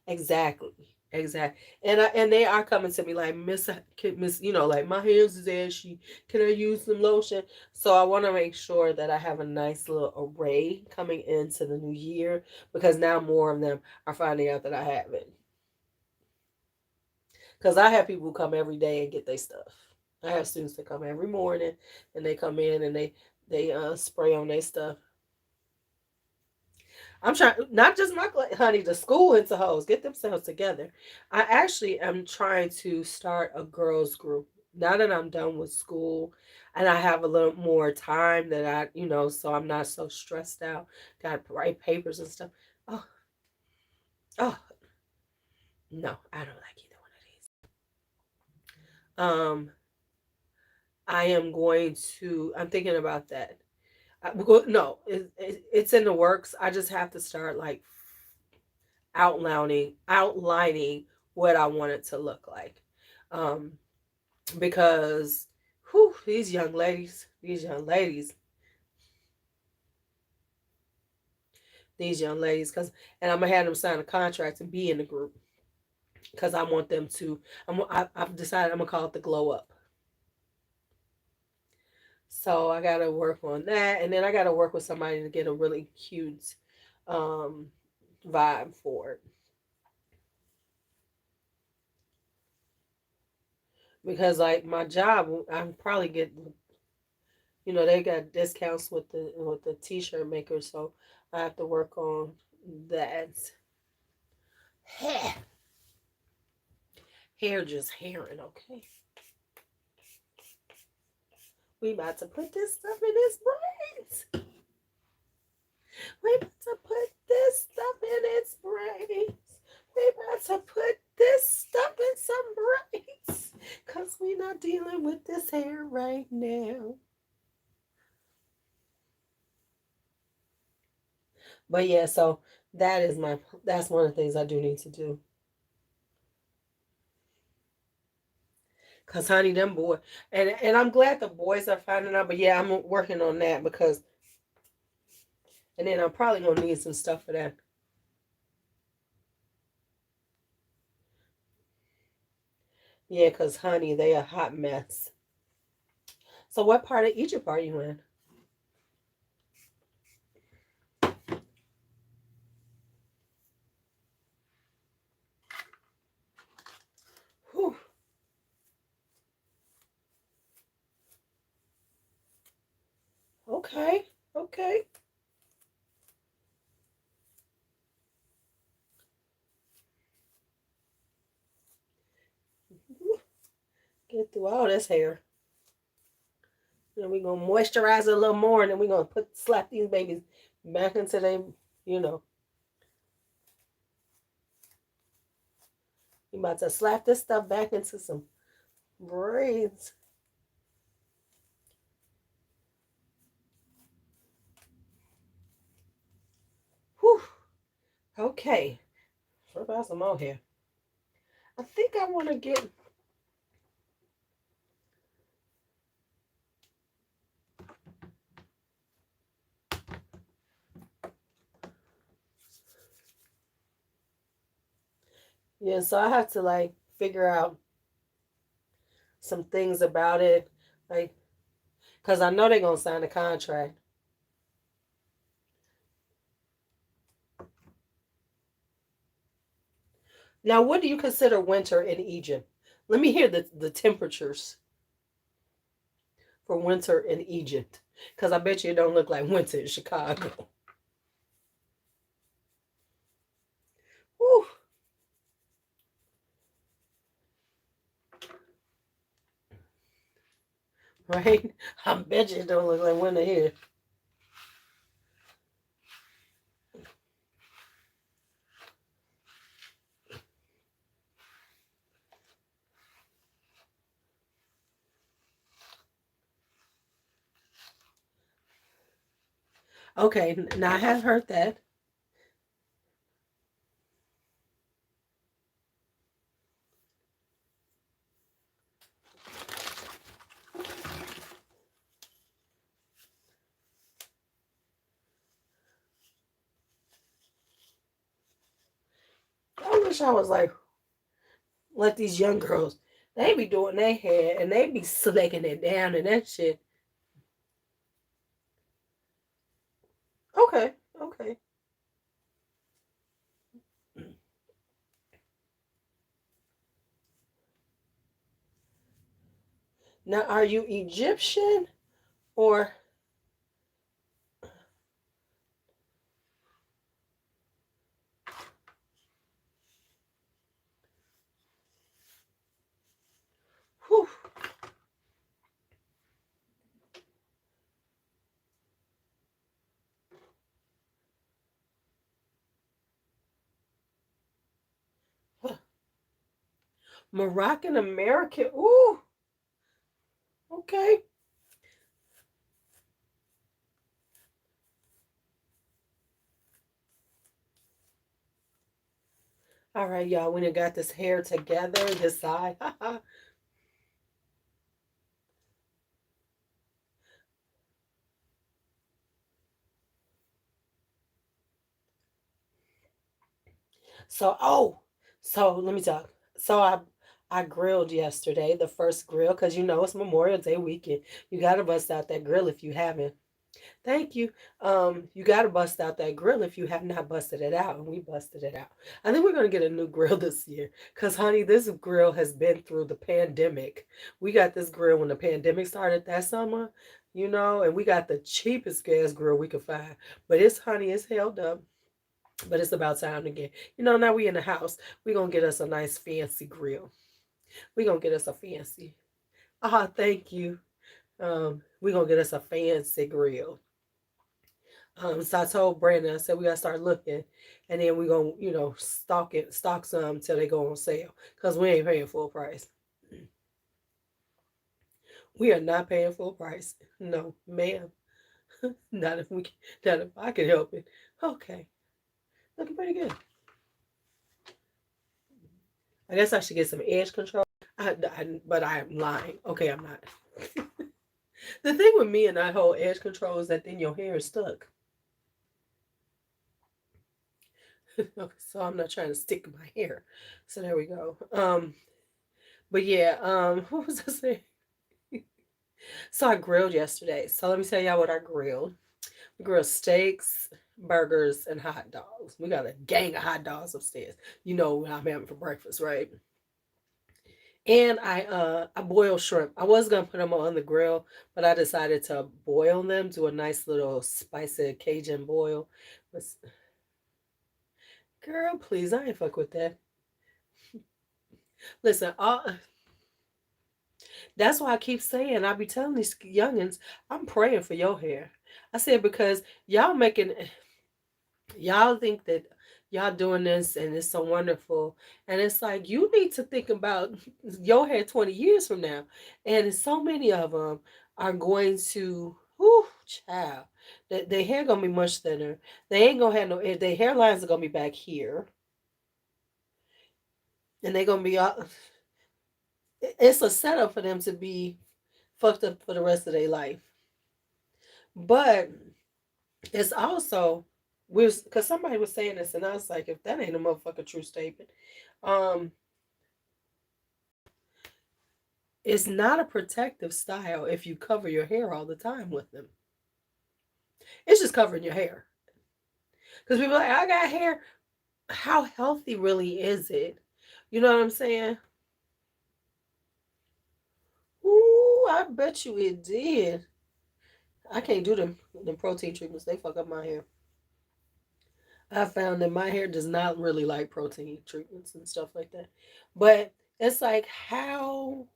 S1: Exactly. Exactly. And they are coming to me like Miss, like my hands is ashy. Can I use some lotion? So I want to make sure that I have a nice little array coming into the new year, because now more of them are finding out that I have it. Because I have people who come every day and get their stuff. I have students that come every morning and they come in and they spray on their stuff. I'm trying, not just my honey, the school into hoes get themselves together. I actually am trying to start a girls group now that I'm done with school and I have a little more time that so I'm not so stressed out. Got to write papers and stuff. Oh, oh, no, I don't like either one of these. I am going to. I'm thinking about that. No, it's in the works. I just have to start like outlining what I want it to look like. Um, because whew, these young ladies, and I'm gonna have them sign a contract and be in the group because I want them to. I've decided I'm gonna call it the glow up. So I gotta work on that, and then I gotta work with somebody to get a really cute um, vibe for it. Because like my job, I'm probably getting, they got discounts with the t-shirt makers, so I have to work on that. Hair, hair just hairing, okay. We about to put this stuff in his braids. We about to put this stuff in its braids. We about to put this stuff in some braids, cause we not dealing with this hair right now. But yeah, so that's one of the things I do need to do. Cause honey, them boy, and I'm glad the boys are finding out. But yeah, I'm working on that because, and then I'm probably gonna need some stuff for that. Yeah, cause honey, they a hot mess. So what part of Egypt are you in? Whew. Okay, okay. Get through all this hair. Then we gonna moisturize it a little more, and then we gonna slap these babies back into they, you know, you about to slap this stuff back into some braids. Whew. Okay. What about some more hair? I think I want to get. Yeah, so I have to like figure out some things about it, like, because I know they're gonna sign a contract. Now, what do you consider winter in Egypt? Let me hear the temperatures for winter in Egypt, because I bet you it don't look like winter in Chicago. Whew, right? I bet you it don't look like winter here. Okay, now I have heard that. I wish I was like these young girls. They be doing their hair and they be slicking it down and that shit. Okay, okay. Now, are you Egyptian or whew, Moroccan American? Ooh, okay. All right, y'all. We done got this hair together. This side. So, so let me talk. So I grilled yesterday, the first grill, because you know it's Memorial Day weekend. You gotta bust out that grill if you haven't. Thank you. You gotta bust out that grill if you have not busted it out, and we busted it out. I think we're gonna get a new grill this year, cause honey, this grill has been through the pandemic. We got this grill when the pandemic started that summer, you know, and we got the cheapest gas grill we could find. But it's honey, it's held up. But it's about time to get, you know, now we in the house. We gonna get us a nice fancy grill. We gonna get us a fancy. Ah, thank you. We gonna get us a fancy grill. So I told Brandon, I said we gotta start looking, and then we gonna, you know, stock some till they go on sale, cause we ain't paying full price. We are not paying full price. No, ma'am. Not if we, not if I can help it. Okay, looking pretty good. I guess I should get some edge control. But I am lying. Okay, I'm not. The thing with me and that whole edge control is that then your hair is stuck. Okay, so I'm not trying to stick my hair. So there we go. But yeah, what was I saying? So I grilled yesterday. So let me tell y'all what I grilled. We grilled steaks, burgers, and hot dogs. We got a gang of hot dogs upstairs. You know what I'm having for breakfast, right? And I boiled shrimp. I was gonna put them on the grill, but I decided to boil them, do a nice little spicy Cajun boil. Girl, please, I ain't fuck with that. Listen, that's why I keep saying, I be telling these youngins, I'm praying for your hair. I said, because y'all think that y'all doing this and it's so wonderful. And it's like, you need to think about your hair 20 years from now. And so many of them are going to, whoo, child, their hair gonna be much thinner. They ain't gonna have no, their hairlines are gonna be back here. And they're gonna be all, it's a setup for them to be fucked up for the rest of their life. But it's also because somebody was saying this, and I was like, if that ain't a motherfucking true statement, um, it's not a protective style if you cover your hair all the time with them. It's just covering your hair. Because people are like, I got hair. How healthy really is it? You know what I'm saying? Ooh, I bet you it did. I can't do them protein treatments. They fuck up my hair. I found that my hair does not really like protein treatments and stuff like that. But it's like how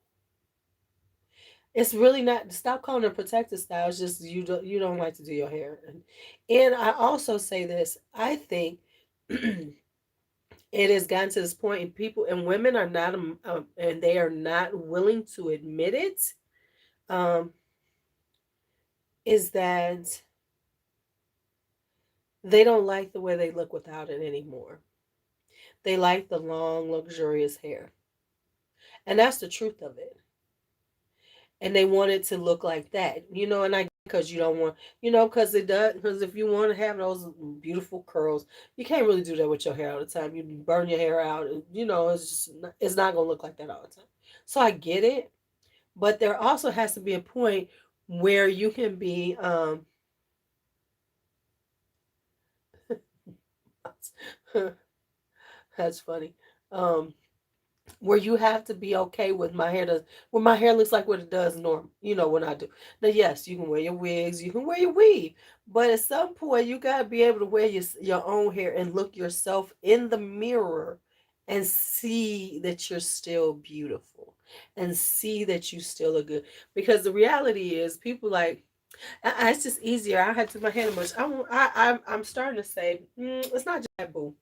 S1: it's really not, stop calling it protective style. It's just you don't like to do your hair. And I also say this, I think it has gotten to this point and people and women are not and they are not willing to admit it, um, is that they don't like the way they look without it anymore. They like the long, luxurious hair. And that's the truth of it. And they want it to look like that, and I, because you don't want, because it does, because if you want to have those beautiful curls, you can't really do that with your hair all the time. You burn your hair out, and, it's just, it's not going to look like that all the time. So I get it, but there also has to be a point where you can be, that's funny, um, where you have to be okay with my hair does when my hair looks like what it does normal, when I do. Now yes, you can wear your wigs, you can wear your weave, but at some point you got to be able to wear your own hair and look yourself in the mirror and see that you're still beautiful and see that you still look good, because the reality is people like, it's just easier, I had to do my hair much, I'm starting to say, it's not just that, boo.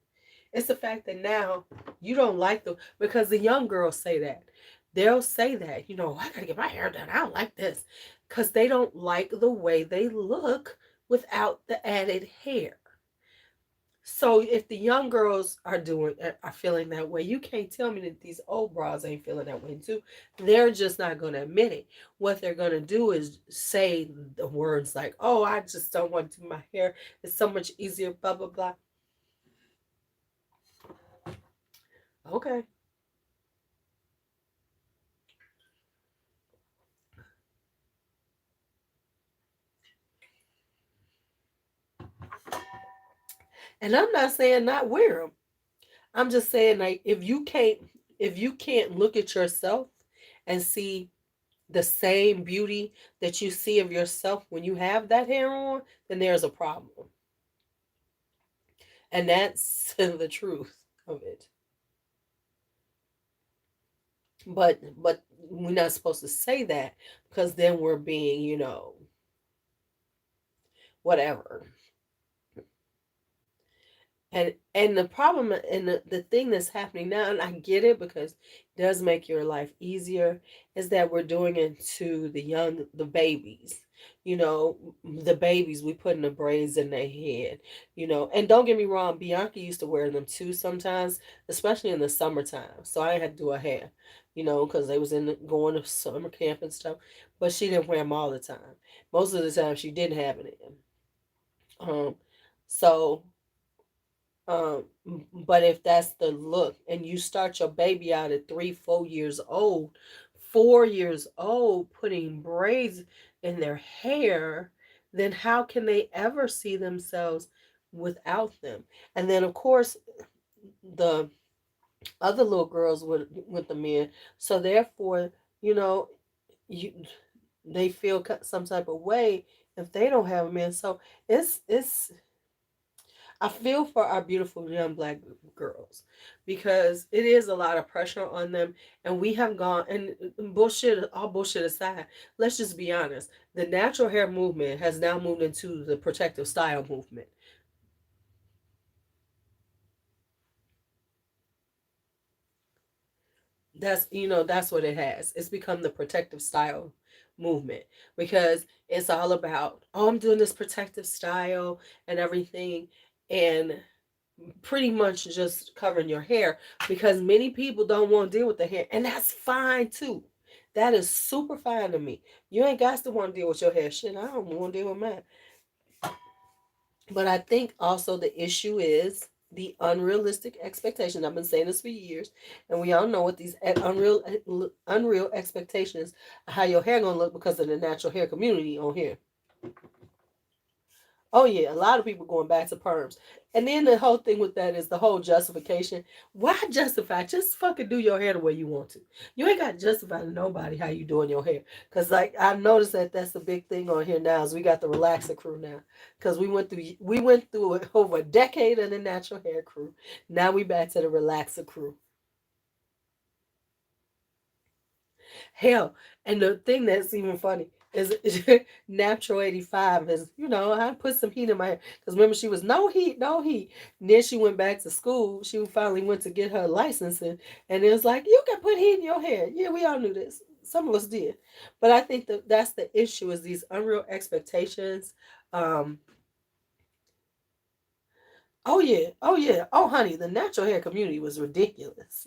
S1: It's the fact that now you don't like the, because the young girls say that. They'll say that, I gotta get my hair done. I don't like this. Because they don't like the way they look without the added hair. So if the young girls are feeling that way, you can't tell me that these old bras ain't feeling that way too. They're just not gonna admit it. What they're gonna do is say the words like, "Oh, I just don't want to do my hair. It's so much easier." Blah blah blah. Okay. And I'm not saying not wear them. I'm just saying, like, if you can't look at yourself and see the same beauty that you see of yourself when you have that hair on, then there's a problem. And that's the truth of it. But we're not supposed to say that, because then we're being, whatever. And the problem and the thing that's happening now, and I get it because it does make your life easier, is that we're doing it to the babies. The babies, we putting the braids in their head, and don't get me wrong, Bianca used to wear them too sometimes, especially in the summertime. So I had to do her hair, because they was going to summer camp and stuff, but she didn't wear them all the time. Most of the time she didn't have it in. So um, but if that's the look, and you start your baby out at 3, 4 years old, 4 years old, putting braids in their hair, then how can they ever see themselves without them? And then, of course, the other little girls with the men. So therefore, you know, you they feel some type of way if they don't have a man. So it's I feel for our beautiful young black girls, because it is a lot of pressure on them. And we have gone, and bullshit, all bullshit aside, let's just be honest. The natural hair movement has now moved into the protective style movement. That's what it has. It's become the protective style movement, because it's all about, oh, I'm doing this protective style and everything. And pretty much just covering your hair, because many people don't want to deal with the hair, and that's fine too. That is super fine to me. You ain't got to want to deal with your hair. Shit, I don't want to deal with mine. But I think also the issue is the unrealistic expectation. I've been saying this for years, and we all know what these unreal expectations how your hair gonna look because of the natural hair community on here. Oh yeah, a lot of people going back to perms. And then the whole thing with that is the whole justification. Why justify? Just fucking do your hair the way you want to. You ain't got to justify to nobody how you doing your hair. Cause like I noticed that that's the big thing on here now is we got the relaxer crew now. Cause we went through over a decade of the natural hair crew. Now we back to the relaxer crew. Hell, and the thing that's even funny is Natural 85 is, I put some heat in my hair. Because remember, she was no heat, no heat. And then she went back to school. She finally went to get her licensing. And it was like, you can put heat in your hair. Yeah, we all knew this. Some of us did. But I think that's the issue is these unreal expectations. Um, oh, yeah. Oh, yeah. Oh, honey, the natural hair community was ridiculous.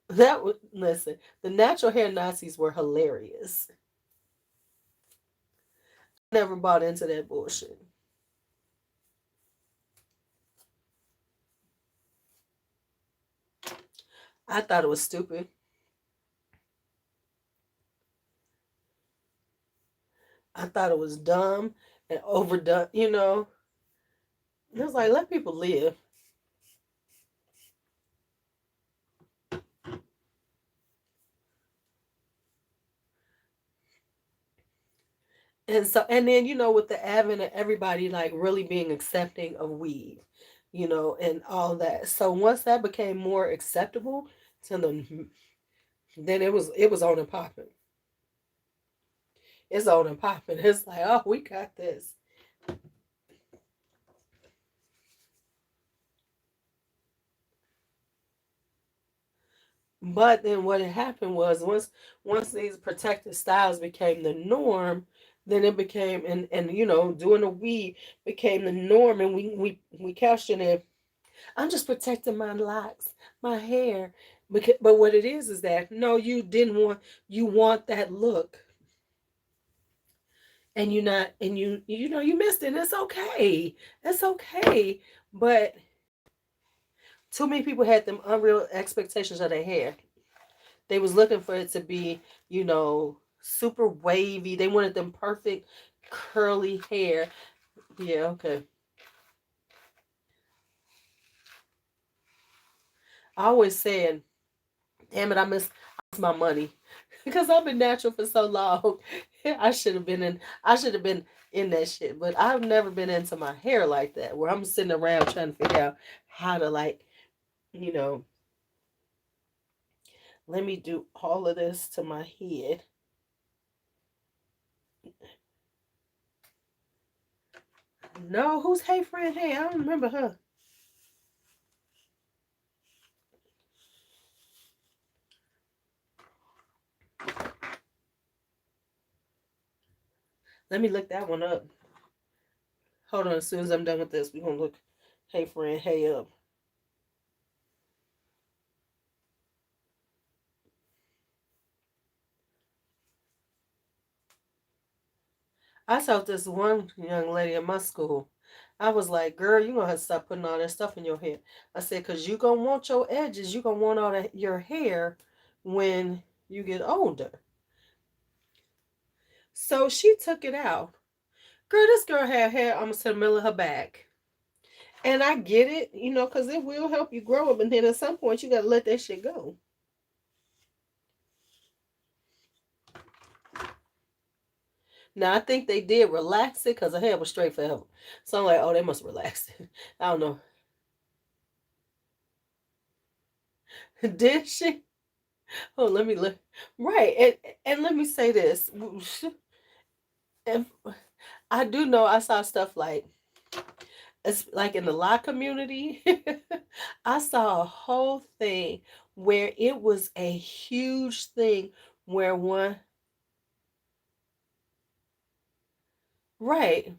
S1: Listen, the natural hair Nazis were hilarious. Never bought into that bullshit. I thought it was stupid. I thought it was dumb and overdone. It was like let people live. And so, and then with the advent of everybody like really being accepting of weed, and all that. So once that became more acceptable to them, then it was on and popping. It's on and popping. It's like, oh, we got this. But then what had happened was once these protective styles became the norm, then it became and doing the weed became the norm, and we couched it in. I'm just protecting my locks, my hair, but what it is that no, you want that look, and you're not, and you missed it. It's okay, but too many people had them unreal expectations of their hair. They was looking for it to be, super wavy. They wanted them perfect curly hair. Yeah, okay. I always said, damn it, I miss my money. Because I've been natural for so long. I should have been in that shit. But I've never been into my hair like that, where I'm sitting around trying to figure out how to you know, let me do all of this to my head. No, who's Hey Friend Hey? I don't remember her. Let me look that one up. Hold on, as soon as I'm done with this, we're gonna look Hey Friend Hey up. I saw this one young lady in my school. I was like, girl, you gonna have to stop putting all that stuff in your hair. I said, cause you gonna want your edges, you gonna want all that your hair when you get older. So she took it out. Girl, this girl had hair almost to the middle of her back. And I get it, cause it will help you grow up, and then at some point you gotta let that shit go. Now I think they did relax it because her hair was straight forever. So I'm like, oh, they must relax it. I don't know. Did she? Oh, let me look. Right, and let me say this. And I do know I saw stuff like it's like in the law community. I saw a whole thing where it was a huge thing where one right.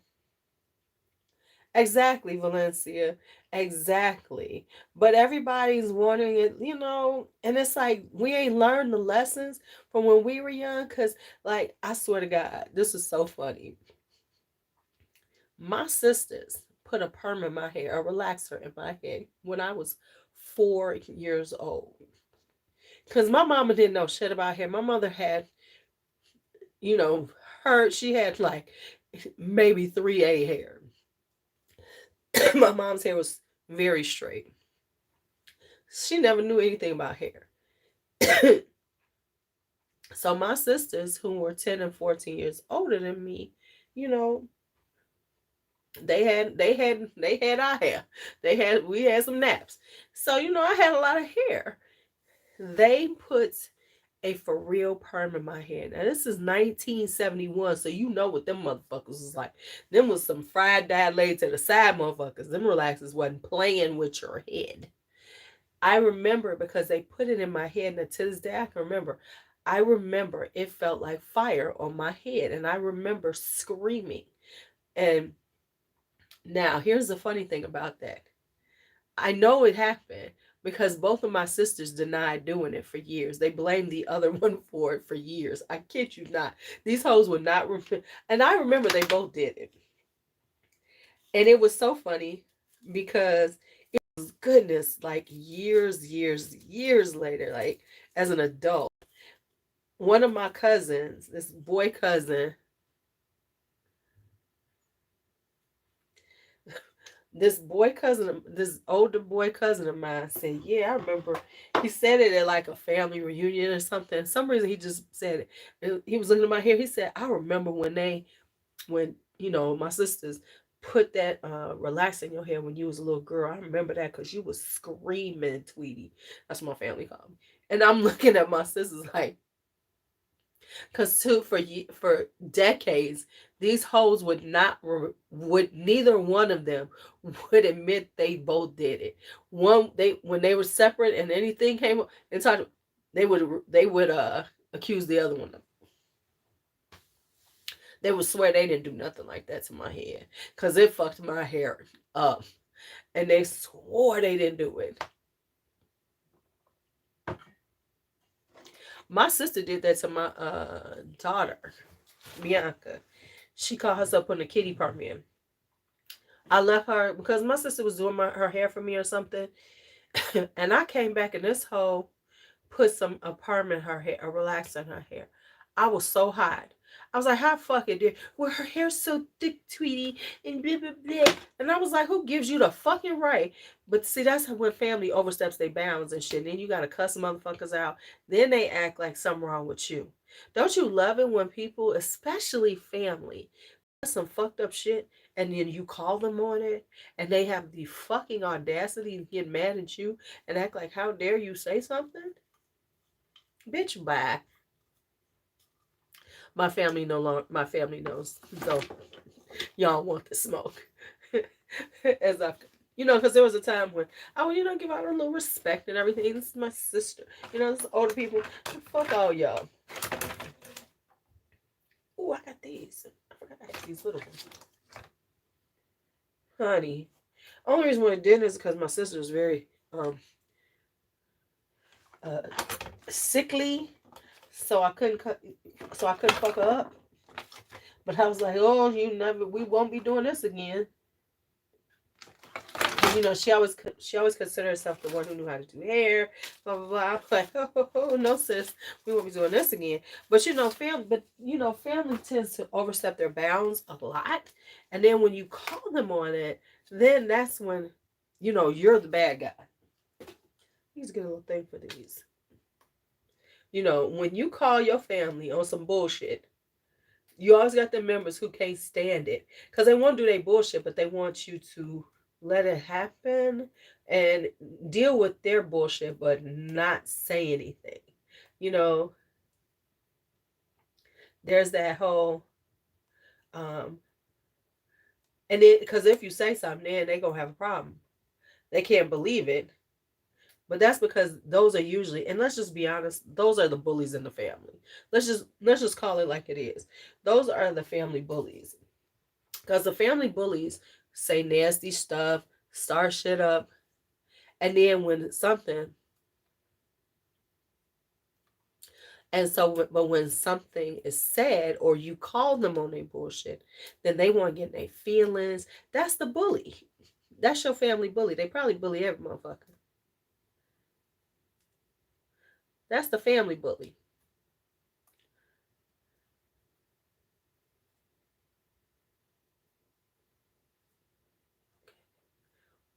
S1: Exactly, Valencia. Exactly. But everybody's wanting it, and it's like we ain't learned the lessons from when we were young. Cause like I swear to God, this is so funny. My sisters. put a perm in my hair, a relaxer in my head when I was 4 years old. Because my mama didn't know shit about hair. My mother had, you know, she had like maybe 3A hair. My mom's hair was very straight. She never knew anything about hair. So my sisters, who were 10 and 14 years older than me, you know, they had our hair. We had some naps. So, I had a lot of hair. They put a for real perm in my hair. Now this is 1971, so you know what them motherfuckers was like. Them was some fried dye laid to the side motherfuckers. Them relaxers wasn't playing with your head. I remember because they put it in my head, and to this day I can remember. I remember it felt like fire on my head, and I remember screaming. And now here's the funny thing about that. I know it happened because both of my sisters denied doing it for years. They blamed the other one for it for years. I kid you not. These hoes would not and I remember they both did it. And it was so funny because goodness, like years later, like as an adult, one of my cousins, this boy cousin, this older boy cousin of mine said, yeah, I remember. He said it at like a family reunion or something. For some reason he just said it. He was looking at my hair. He said, I remember when my sisters put that relax in your hair when you was a little girl. I remember that because you was screaming, Tweety. That's what my family called me. And I'm looking at my sisters like, because for decades, these hoes would neither one of them would admit they both did it. When they were separate and anything came up inside, they would accuse the other one. They would swear they didn't do nothing like that to my hair because it fucked my hair up, and they swore they didn't do it. My sister did that to my daughter, Bianca. She called herself putting a kitty perm. I left her because my sister was doing her hair for me or something, and I came back and this hoe put a perm in her hair, a relaxer in her hair. I was so hot. I was like, how fucking dare? Well, her hair's so thick, Tweety, and blah blah blah. And I was like, who gives you the fucking right? But see, that's when family oversteps their bounds and shit. And then you gotta cuss motherfuckers out. Then they act like something wrong with you. Don't you love it when people, especially family, some fucked up shit and then you call them on it and they have the fucking audacity to get mad at you and act like, how dare you say something? Bitch, bye. My family knows. So y'all want the smoke. As I because there was a time when I would, give out a little respect and everything. This is my sister. This is older people. Fuck all y'all. Oh, I got these. I forgot I had these little ones. Honey. Only reason why I didn't is because my sister was very uh, sickly, so I couldn't fuck her up. But I was like, oh, we won't be doing this again. She always considered herself the one who knew how to do hair, blah blah blah. I'm like, oh no, sis, we won't be doing this again. But family tends to overstep their bounds a lot, and then when you call them on it, then that's when, you're the bad guy. Let's get a little thing for these. When you call your family on some bullshit, you always got the members who can't stand it because they want to do their bullshit, but they want you to let it happen and deal with their bullshit, but not say anything. There's that whole, and then because if you say something, then they gonna have a problem. They can't believe it. But that's because those are usually, and let's just be honest, those are the bullies in the family. Let's just call it like it is. Those are the family bullies. Because the family bullies say nasty stuff, start shit up, and then when something, And so, but when something is said or you call them on their bullshit, then they want to get their feelings. That's the bully. That's your family bully. They probably bully every motherfucker. That's the family bully.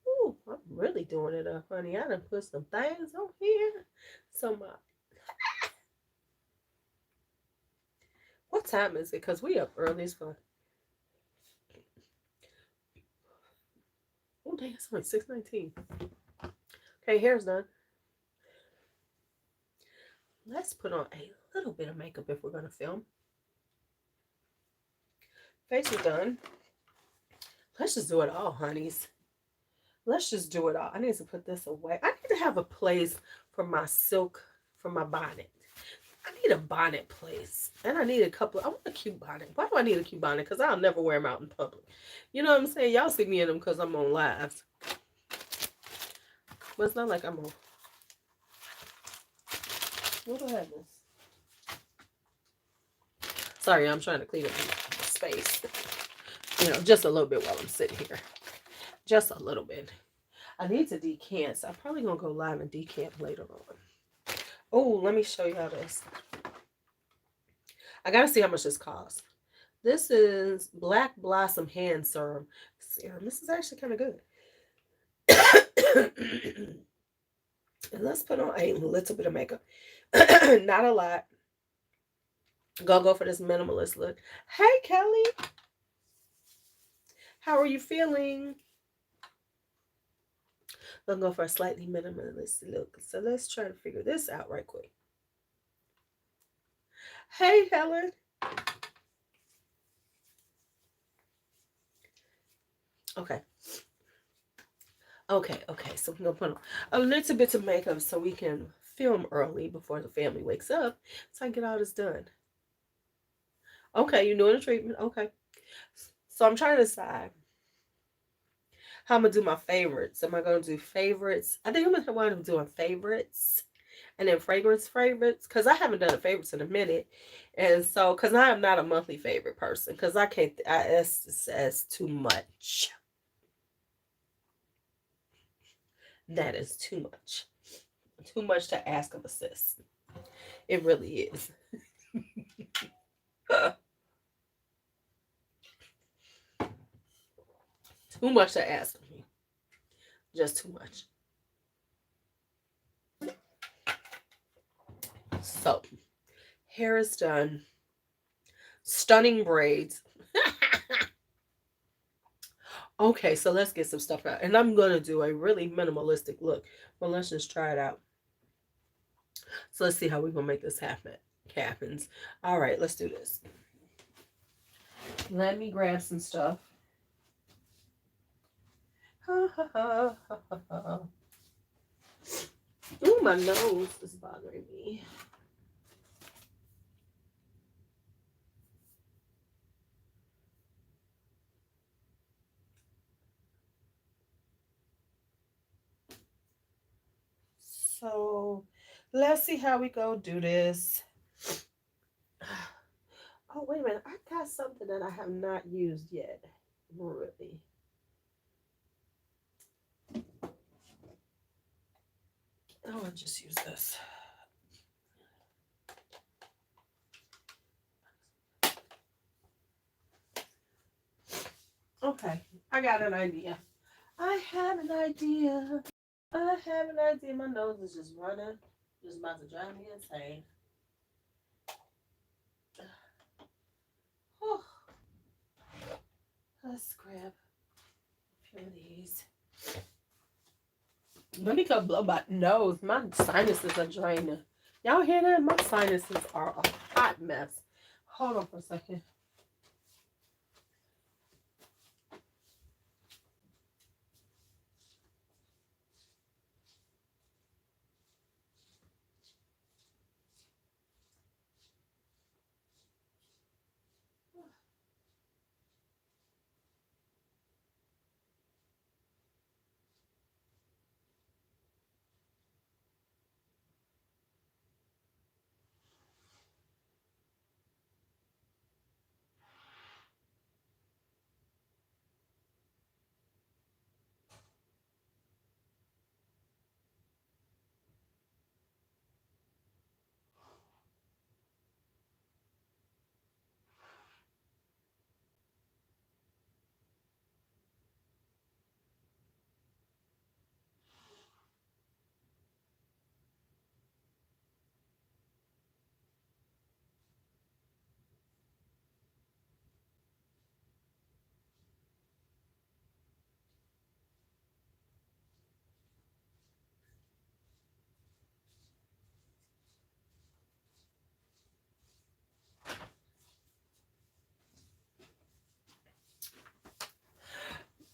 S1: Ooh, I'm really doing it up, honey. I done put some things on here. So my, what time is it? Because we up early as fuck. Oh, dang, it's only 6:19. Okay, hair's done. Let's put on a little bit of makeup if we're going to film. Face is done. Let's just do it all, honeys. Let's just do it all. I need to put this away. I need to have a place for my silk, for my bonnet. I need a bonnet place. And I need a couple. I want a cute bonnet. Why do I need a cute bonnet? Because I'll never wear them out in public. You know what I'm saying? Y'all see me in them because I'm on lives. But it's not like I'm on. What do I have this? Sorry, I'm trying to clean up the space. You know, just a little bit while I'm sitting here. Just a little bit. I need to decant. So I'm probably going to go live and decant later on. Oh, let me show you how this. I got to see how much this costs. This is Black Blossom Hand Serum. This is actually kind of good. And let's put on a little bit of makeup. Not a lot. Go for this minimalist look. Hey, Kelly. How are you feeling? Gonna go for a slightly minimalist look. So let's try to figure this out right quick. Hey, Helen. Okay. Okay. So we're gonna put on a little bit of makeup so we can film early before the family wakes up, so I can get all this done. Okay, you're doing a treatment. Okay. So I'm trying to decide how I'm gonna do my favorites. Am I gonna do favorites? I think I'm gonna wind up doing favorites and then fragrance favorites, because I haven't done a favorites in a minute. And so, because I am not a monthly favorite person, because I can't, that's too much. That is too much. Too much to ask of a sis. It really is. Too much to ask of me. Just too much. So, hair is done. Stunning braids. Okay, so let's get some stuff out. And I'm going to do a really minimalistic look. But let's just try it out. So let's see how we're going to make this happens. All right, let's do this. Let me grab some stuff. Ooh, my nose is bothering me. So let's see how we go do this. Oh, wait a minute. I got something that I have not used yet. Really. Oh, I'll just use this. Okay, I got an idea. I have an idea. My nose is just running. Just about to drive me insane. Oh, let's grab a few of these. Let me go blow my nose. My sinuses are draining. Y'all hear that? My sinuses are a hot mess. Hold on for a second.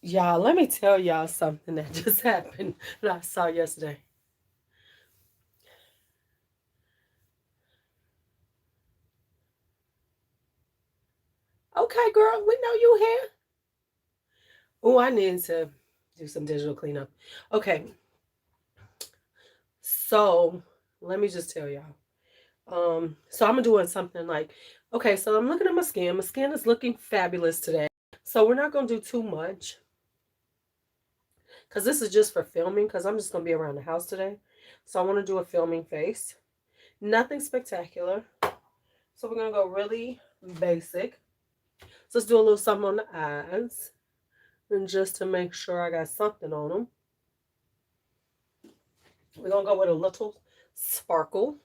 S1: Y'all, let me tell y'all something that just happened that I saw yesterday. Okay, girl, we know you here. Oh, I need to do some digital cleanup. Okay, so let me just tell y'all. So I'm doing something like, okay, so I'm looking at my skin. My skin is looking fabulous today. So we're not gonna do too much because this is just for filming. Because I'm just gonna be around the house today. So I want to do a filming face. Nothing spectacular. So we're gonna go really basic. So let's do a little something on the eyes, and just to make sure I got something on them, we're gonna go with a little sparkle.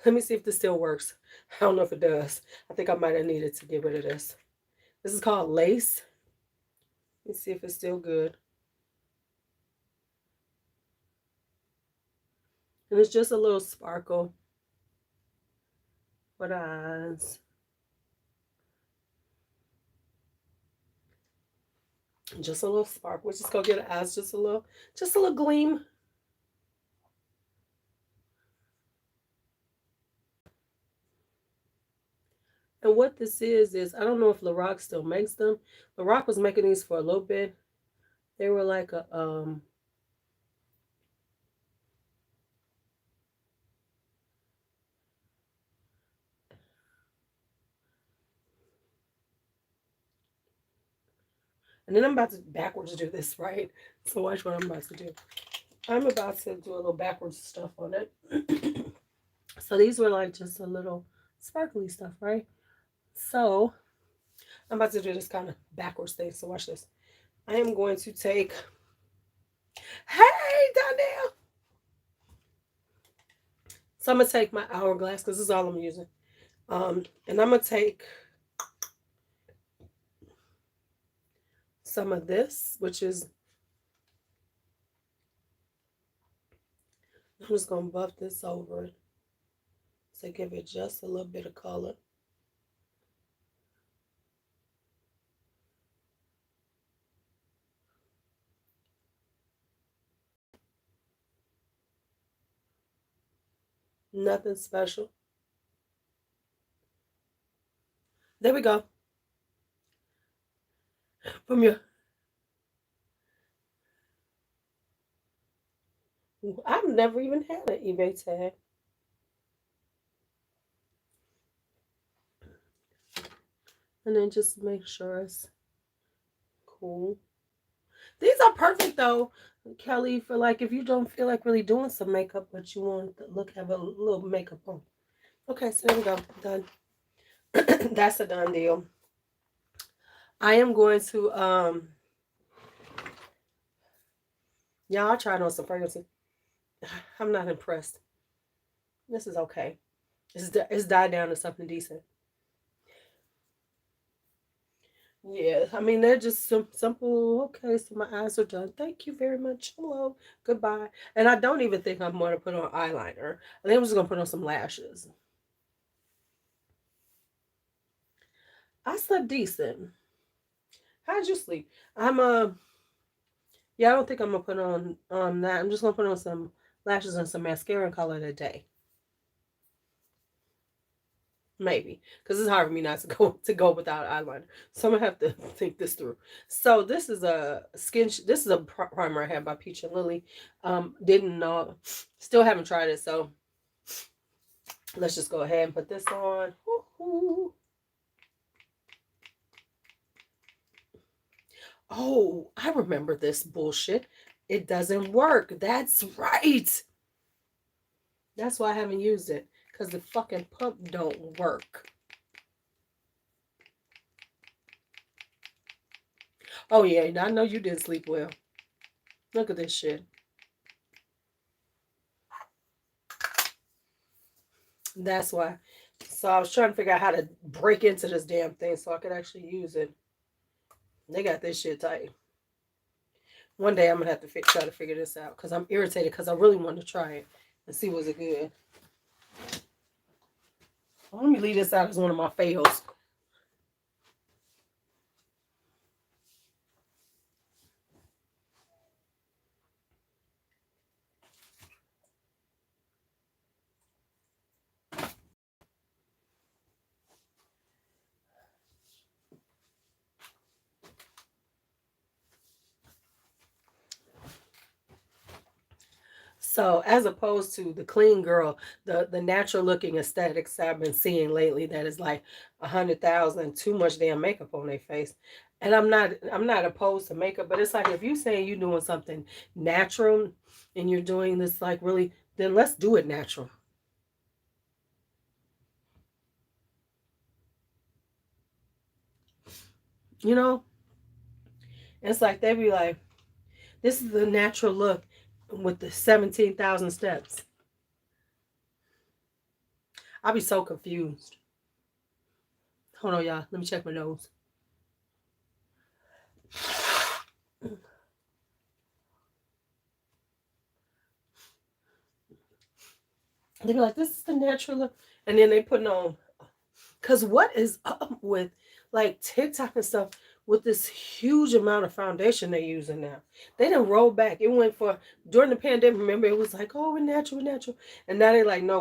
S1: Let me see if this still works. I don't know if it does. I think I might have needed to get rid of this. This is called Lace. Let's see if it's still good. And it's just a little sparkle for the eyes. Just a little sparkle. We're just gonna get the eyes just a little gleam. And what this is I don't know if Lorac still makes them. Lorac was making these for a little bit. They were like a and then I'm about to backwards do this, right? So watch what I'm about to do. I'm about to do a little backwards stuff on it. So these were like just a little sparkly stuff, right? So I'm about to do this kind of backwards thing. So watch this. I am going to take, hey, Donnell. So I'm going to take my hourglass because this is all I'm using. And I'm going to take some of this, which is, I'm just going to buff this over it to give it just a little bit of color. Nothing special. There we go. From your, I've never even had an eBay tag. And then just make sure it's cool. These are perfect though, Kelly, for like if you don't feel like really doing some makeup, but you want to look have a little makeup on. Okay, so there we go. Done. That's a done deal. I am going to yeah, I'll try it on some fragrances. I'm not impressed. This is okay. It's died down to something decent. Yeah, I mean they're just simple. Okay, so my eyes are done. Thank you very much. Hello, goodbye. And I don't even think I'm going to put on eyeliner. I think I'm just going to put on some lashes. I slept decent. How'd you sleep? I'm yeah, I don't think I'm gonna put on that. I'm just gonna put on some lashes and some mascara and call it a day. Maybe, because it's hard for me not to go without eyeliner. So I'm gonna have to think this through. So this is a this is a primer I have by Peach and Lily. Didn't know, still haven't tried it. So let's just go ahead and put this on. Woo-hoo. Oh, I remember this bullshit. It doesn't work. That's right. That's why I haven't used it. Because the fucking pump don't work. Oh, yeah. I know you didn't sleep well. Look at this shit. That's why. So I was trying to figure out how to break into this damn thing so I could actually use it. They got this shit tight. One day I'm going to have to try to figure this out. Because I'm irritated because I really want to try it. And see was it good. Let me leave this out as one of my fails. So as opposed to the clean girl, the natural looking aesthetics I've been seeing lately that is like 100,000, too much damn makeup on their face. And I'm not opposed to makeup, but it's like if you saying you're doing something natural and you're doing this like really, then let's do it natural. You know? It's like they be like, this is the natural look with the 17,000 steps. I'll be so confused. Hold on, y'all. Let me check my nose. They be like, this is the natural look. And then they putting on, because what is up with like TikTok and stuff with this huge amount of foundation they're using now? They didn't roll back. It went for, during the pandemic, remember, it was like, oh, we're natural, we're natural. And now they're like, no,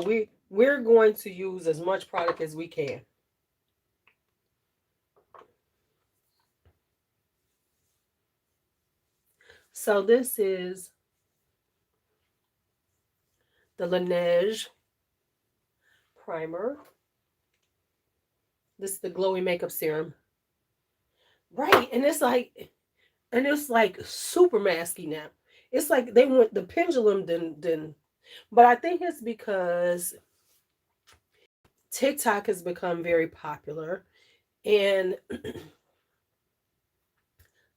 S1: we're going to use as much product as we can. So this is the Laneige primer. This is the glowy makeup serum. Right. And it's like super masky now. It's like they went the pendulum then but I think it's because TikTok has become very popular and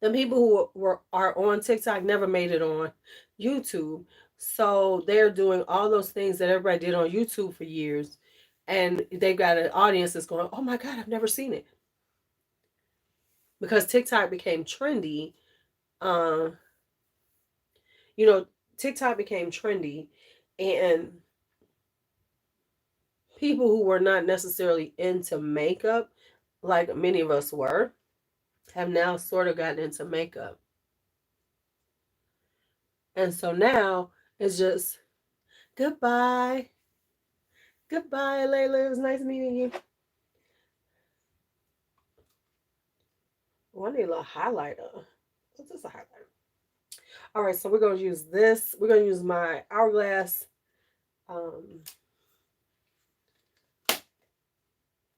S1: the people are on TikTok never made it on YouTube. So they're doing all those things that everybody did on YouTube for years. And they've got an audience that's going, oh my God, I've never seen it. Because TikTok became trendy. Um, you know, TikTok became trendy and people who were not necessarily into makeup, like many of us were, have now sort of gotten into makeup. And so now it's just goodbye. Goodbye, Layla. It was nice meeting you. Oh, I need a little highlighter. What's this a highlighter? All right, so we're going to use this. We're going to use my Hourglass um,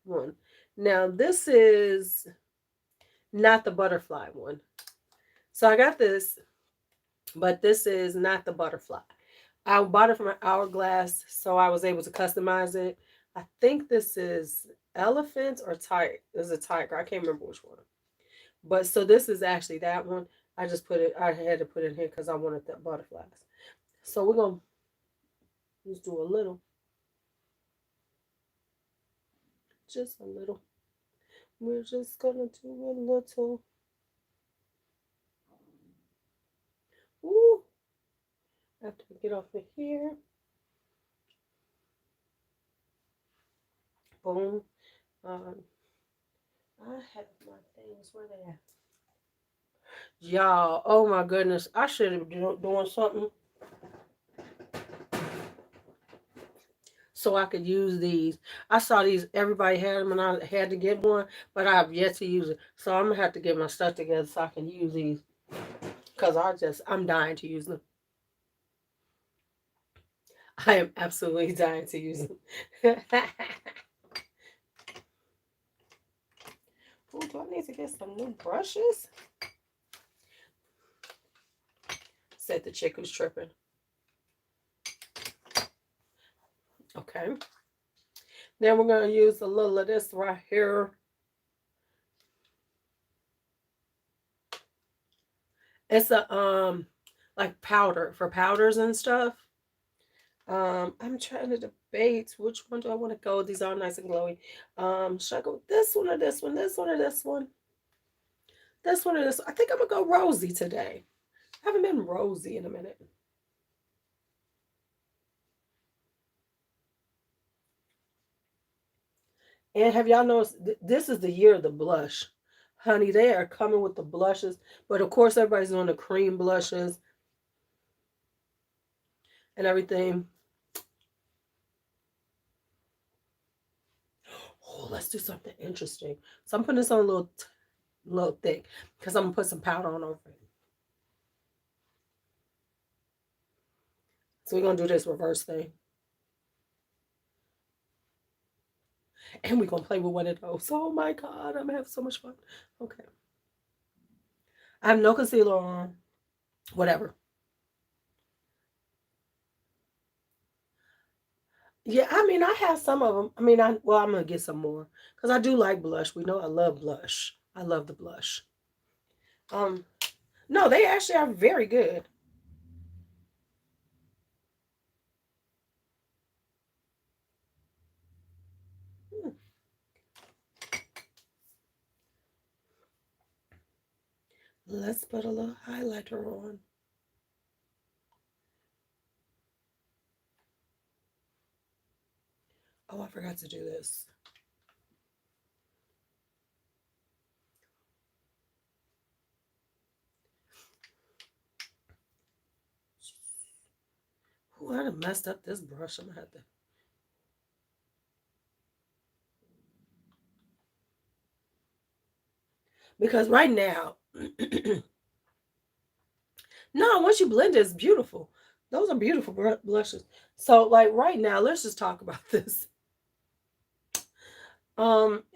S1: one. Now, this is not the butterfly one. So I got this, but this is not the butterfly. I bought it from an Hourglass, so I was able to customize it. I think this is elephant or tiger. This is a tiger. I can't remember which one. But so this is actually that one. I just put it, I had to put it here because I wanted the butterflies. So we're going to just do a little. Just a little. We're just going to do a little. Ooh. After we get off of here. Boom. I have my things. Where they at? Y'all, oh my goodness. I should have been doing something so I could use these. I saw these, everybody had them, and I had to get one, but I have yet to use it. So I'm going to have to get my stuff together so I can use these because I'm dying to use them. I am absolutely dying to use them. Ooh, do I need to get some new brushes? Said the chick who's tripping. Okay. Then we're going to use a little of this right here. It's a like powder for powders and stuff. I'm trying to debate which one do I want to go. These are nice and glowy. Should I go with this one or this one? This one or this one? This one or this one? I think I'm gonna go rosy today. I haven't been rosy in a minute. And have y'all noticed this is the year of the blush? Honey, they are coming with the blushes. But of course, everybody's doing the cream blushes and everything. Oh, let's do something interesting. So I'm putting this on a little thick because I'm gonna put some powder on over it. So we're going to do this reverse thing. And we're going to play with one of those. Oh my God, I'm going to have so much fun. Okay. I have no concealer on. Whatever. Yeah, I mean, I have some of them. I mean, I'm going to get some more. Because I do like blush. We know I love blush. I love the blush. No, they actually are very good. Let's put a little highlighter on. Oh, I forgot to do this. Oh, I done messed up this brush. I'm going to have to. Because right now, no, once you blend it, it's beautiful. Those are beautiful blushes. So, like right now, let's just talk about this.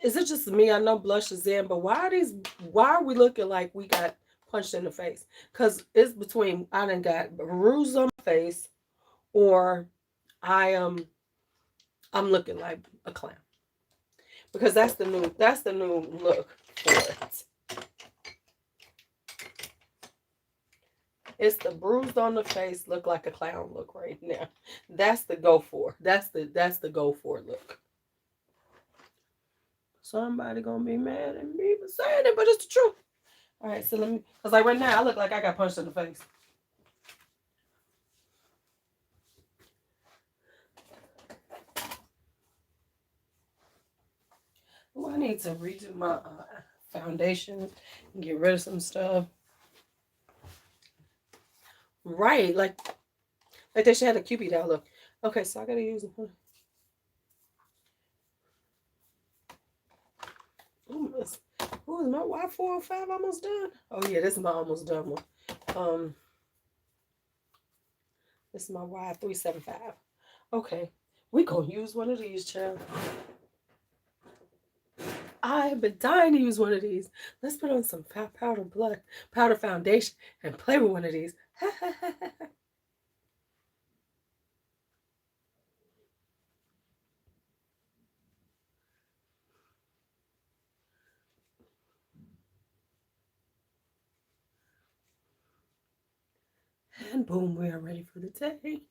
S1: Is it just me? I know blush is in, but why are we looking like we got punched in the face? Because it's between I done got bruised on my face or I am I'm looking like a clown. Because that's the new look for it. It's the bruised on the face, look like a clown look right now. That's the go for. That's the go for look. Somebody gonna be mad at me for saying it, but it's the truth. All right, so let me, cause like right now I look like I got punched in the face. Oh, I need to redo my foundation and get rid of some stuff. Right, like they should have a Cupid doll look. Okay, so I gotta use it. Ooh, is my Y405 almost done? Oh yeah, this is my almost done one. This is my Y375. Okay, we gonna use one of these, child. I have been dying to use one of these. Let's put on some powder foundation, and play with one of these. And boom, we are ready for the day.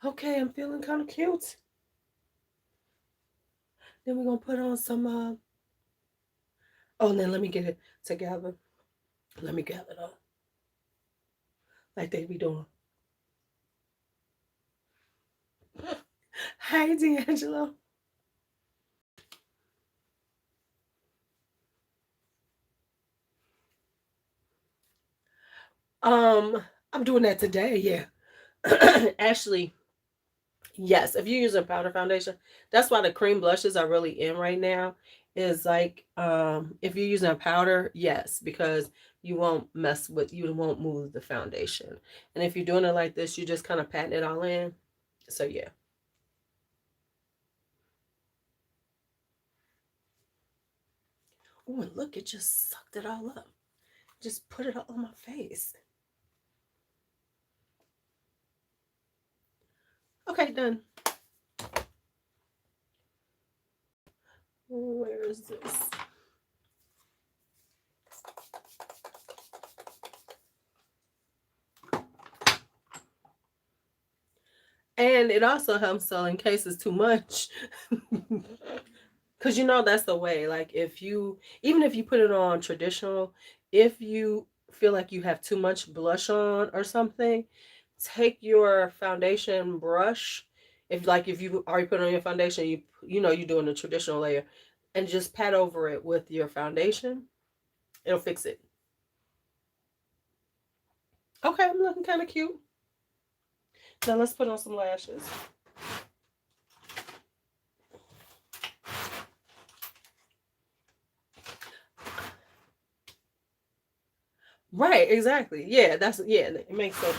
S1: Okay, I'm feeling kind of cute. Then we're gonna put on some. Oh, and then let me get it together. Let me gather it up like they be doing. Hi, D'Angelo. I'm doing that today. Yeah. Actually, yes. If you use a powder foundation, that's why the cream blushes are really in right now. Is like, if you're using a powder, yes, because you won't move the foundation. And if you're doing it like this, you just kind of patting it all in. So yeah. Oh, and look, it just sucked it all up. Just put it all on my face. Okay, done. Where is this? And it also helps so in case it's too much. Because that's the way. Like even if you put it on traditional, if you feel like you have too much blush on or something, take your foundation brush. If you already put on your foundation, you're doing the traditional layer, and just pat over it with your foundation. It'll fix it. Okay, I'm looking kind of cute. Now let's put on some lashes. Right, exactly. Yeah, it makes sense.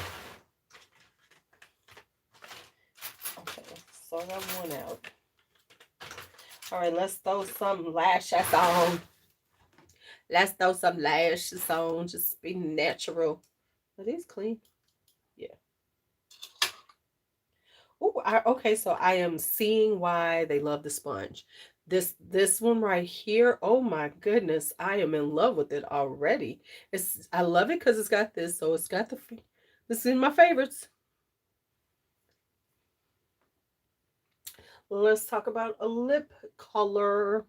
S1: Okay, so that one out. All right, let's throw some lashes on. Let's throw some lashes on. Just be natural. Are these clean? Yeah. Oh, okay. So I am seeing why they love the sponge. This one right here. Oh my goodness, I am in love with it already. I love it because it's got this. So it's got the. This is my favorites. Let's talk about a lip color.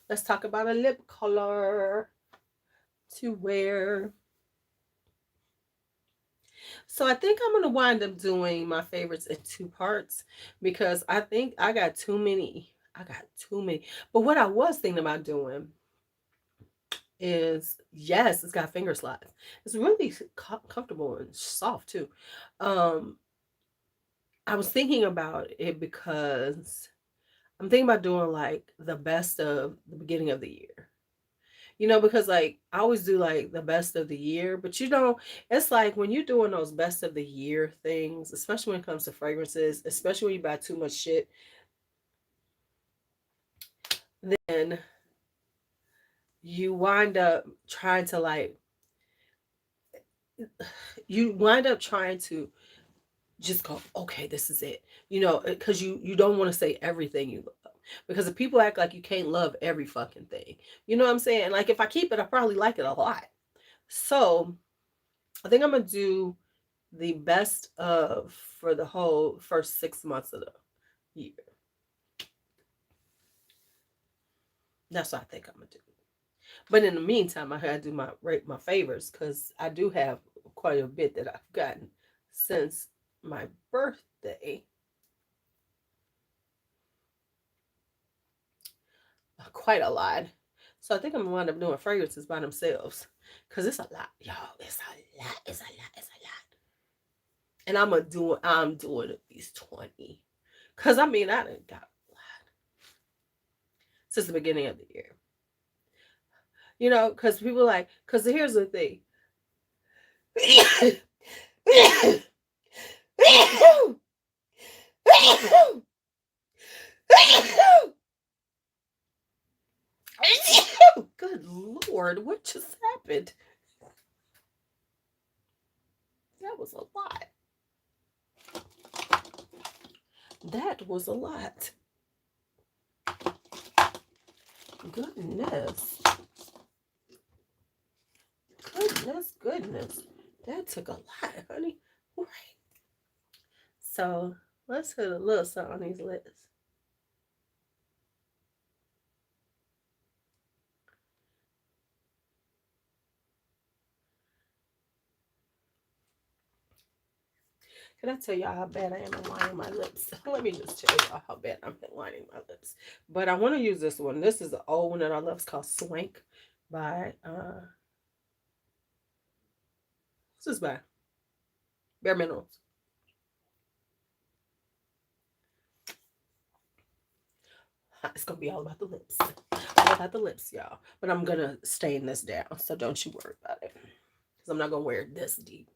S1: Let's talk about a lip color to wear. So I think I'm gonna wind up doing my favorites in two parts because I think I got too many. I got too many. But what I was thinking about doing is, yes, it's got finger slides. It's really comfortable and soft too. Um, I was thinking about it because I'm thinking about doing like the best of the beginning of the year. Because like I always do like the best of the year, but it's like when you're doing those best of the year things, especially when it comes to fragrances, especially when you buy too much shit, then you wind up trying to like you wind up trying to just go, okay, this is it. Because you don't want to say everything you love. Because if people act like you can't love every fucking thing, you know what I'm saying? Like if I keep it, I probably like it a lot. So I think I'm gonna do the best of for the whole first 6 months of the year. That's what I think I'm gonna do. But in the meantime, I gotta do my rate my favors because I do have quite a bit that I've gotten since my birthday. Quite a lot. So I think I'm gonna wind up doing fragrances by themselves. Cause it's a lot, y'all. It's a lot. It's a lot. It's a lot. And I'm doing at least 20. Cause I mean I done got a lot since the beginning of the year. Because people like, because here's the thing. Good Lord, what just happened? That was a lot. That was a lot. Goodness. Goodness. That took a lot, honey. Right. So let's hit a little something on these lips. Can I tell y'all how bad I am at lining my lips? Let me just tell y'all how bad I'm at lining my lips. But I want to use this one. This is an old one that I love. It's called Swank by what's this by? Bare Minerals. It's gonna be all about the lips. All about the lips, y'all. But I'm gonna stain this down, so don't you worry about it. Because I'm not gonna wear it this deep.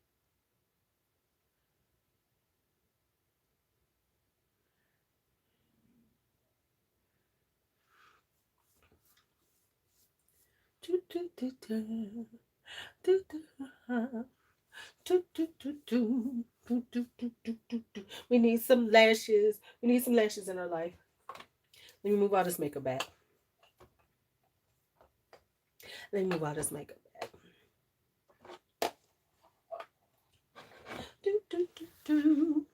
S1: We need some lashes. We need some lashes in our life. Let me move all this makeup back. Let me move all this makeup back. Do, do, do, do.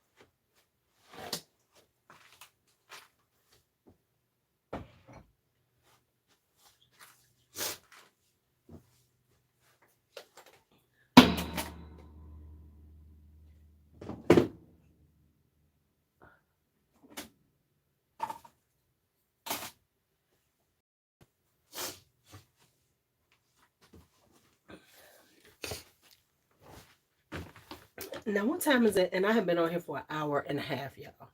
S1: Now, what time is it? And I have been on here for an hour and a half, y'all.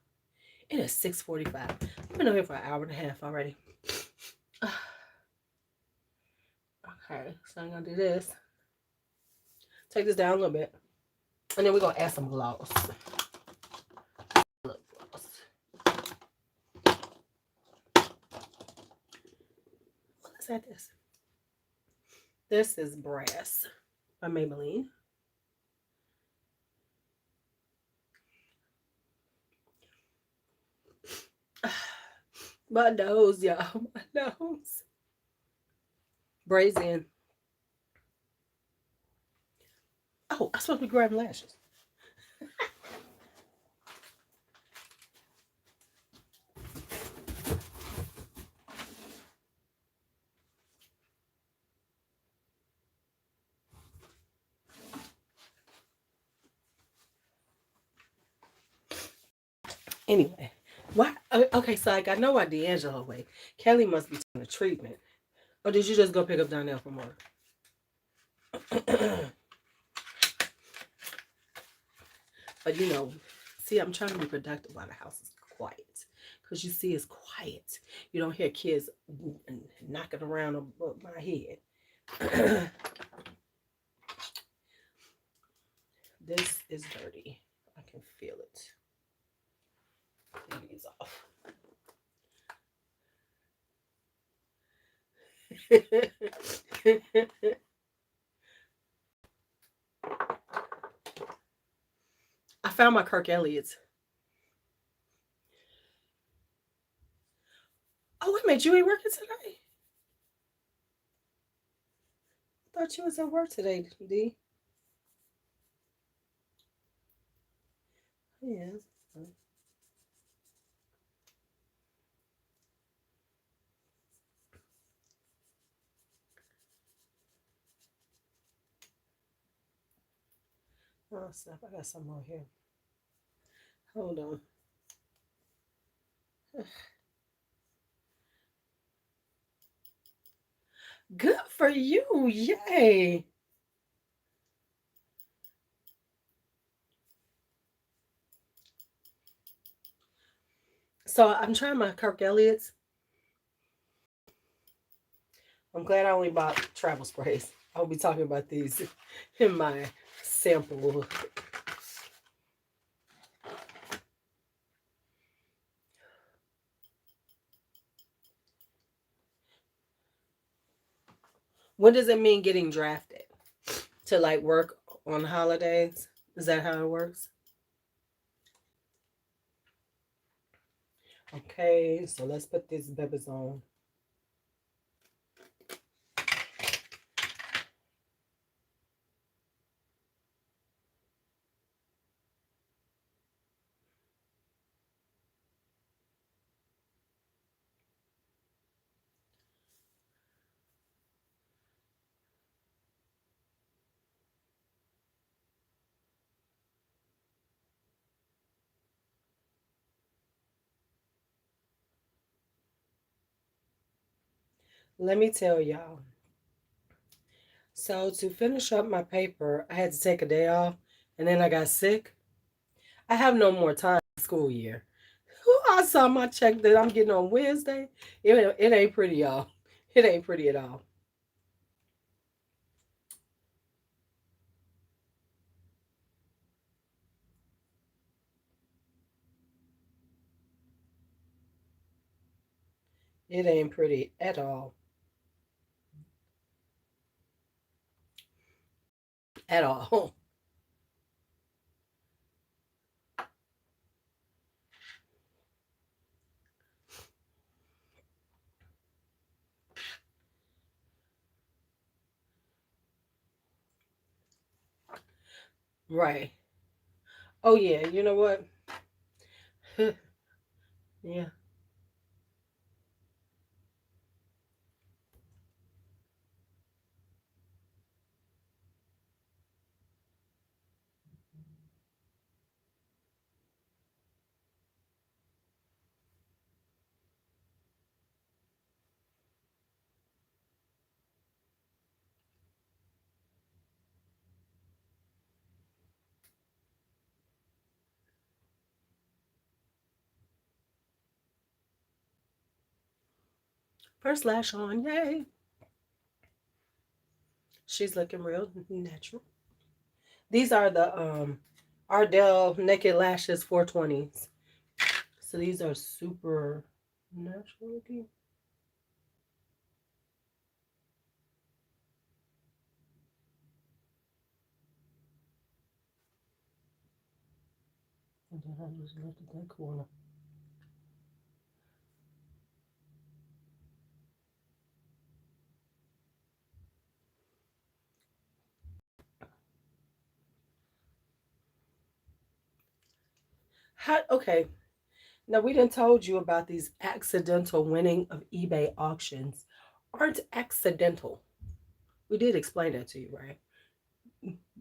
S1: It is 6:45. I've been on here for an hour and a half already. Okay, so I'm gonna do this. Take this down a little bit. And then we're gonna add some gloss. Lip gloss. Let's add this. This is Brass by Maybelline. My nose, y'all. My nose. Brazen. Oh, I'm supposed to be grabbing lashes. Anyway, why? Okay, so like I know why D'Angelo wait. Kelly must be taking a treatment. Or did you just go pick up Donnell from work? But you know, see, I'm trying to be productive while the house is quiet. Because you see, it's quiet. You don't hear kids knocking around above my head. This is dirty. I can feel it. Take these off. I found my Kirk Elliott's. Oh, wait a minute. You ain't working today? I thought you was at work today, D. Yeah. Oh, snap. I got some more here. Hold on. Good for you. Yay. So I'm trying my Kirk Elliott's. I'm glad I only bought travel sprays. I'll be talking about these in my sample. What does it mean getting drafted? To like work on holidays? Is that how it works? Okay, so let's put these babies on. Let me tell y'all. So to finish up my paper, I had to take a day off and then I got sick. I have no more time school year. I saw my check that I'm getting on Wednesday. It ain't pretty, y'all. It ain't pretty at all. It ain't pretty at all. At all. Right. Oh yeah, you know what? Yeah. First lash on, yay. She's looking real natural. These are the Ardell Naked Lashes 420s. So these are super natural looking. And then I just lifted that corner. Okay, now we done told you about these accidental winning of eBay auctions. Aren't accidental. We did explain that to you, right?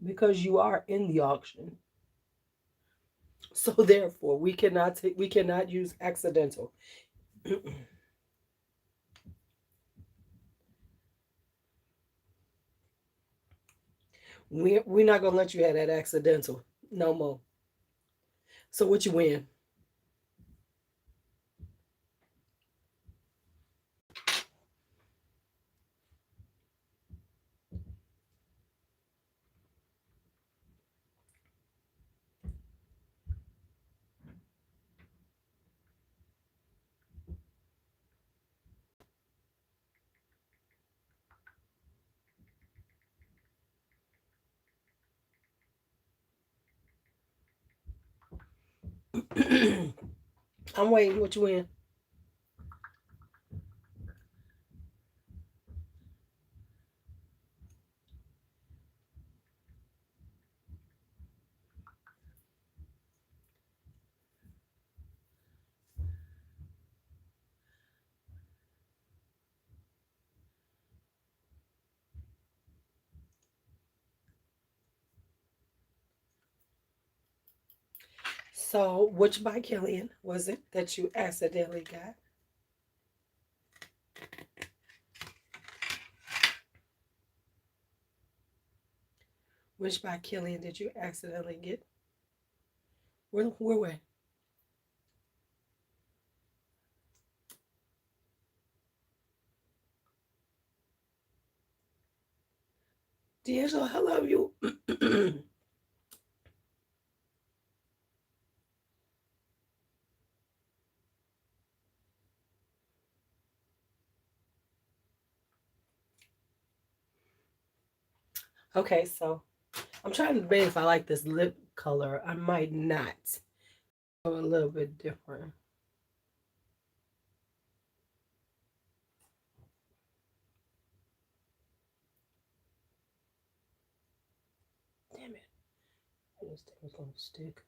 S1: Because you are in the auction. So therefore, we cannot use accidental. We're not gonna let you have that accidental no more. So what you win? I'm waiting. What you win? So which by Killian was it that you accidentally got? Which by Killian did you accidentally get? Where? D'Angelo, I love you. Okay, so I'm trying to debate if I like this lip color. I might not. Go a little bit different. Damn it. This thing was gonna stick.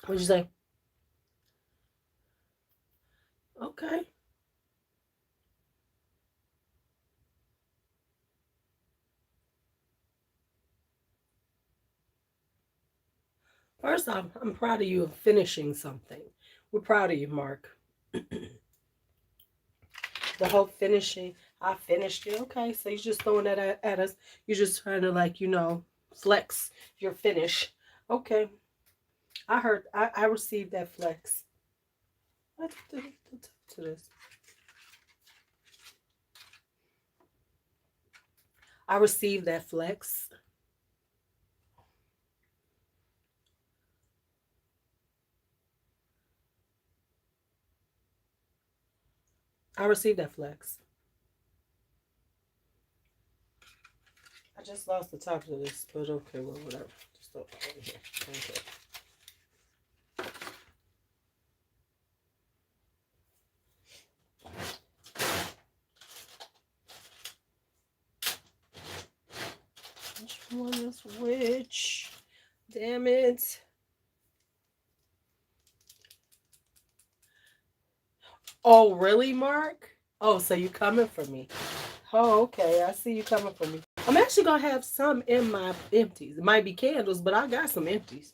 S1: What'd you say? Okay. First off, I'm proud of you of finishing something. We're proud of you, Mark. The whole finishing, I finished it. Okay, so you're just throwing that at us. You're just trying to, like, flex your finish. Okay, I received that flex. What to this? I received that flex. I received that flex. I just lost the top of this, but okay, well, whatever. Just throw it over here. Okay. Which one is which? Damn it. Oh, really, Mark? Oh, so you coming for me? Oh, okay. I see you coming for me. I'm actually gonna have some in my empties. It might be candles, but I got some empties.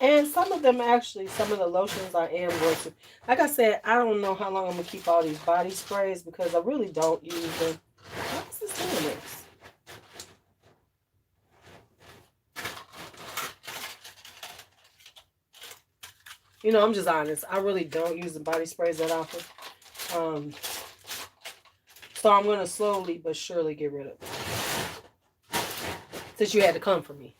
S1: And some of them actually, some of the lotions I am going to. Like I said, I don't know how long I'm gonna keep all these body sprays because I really don't use them. Why is this doing this? You know, I'm just honest. I really don't use the body sprays that often. Um, so I'm gonna slowly but surely get rid of them. Since you had to come for me.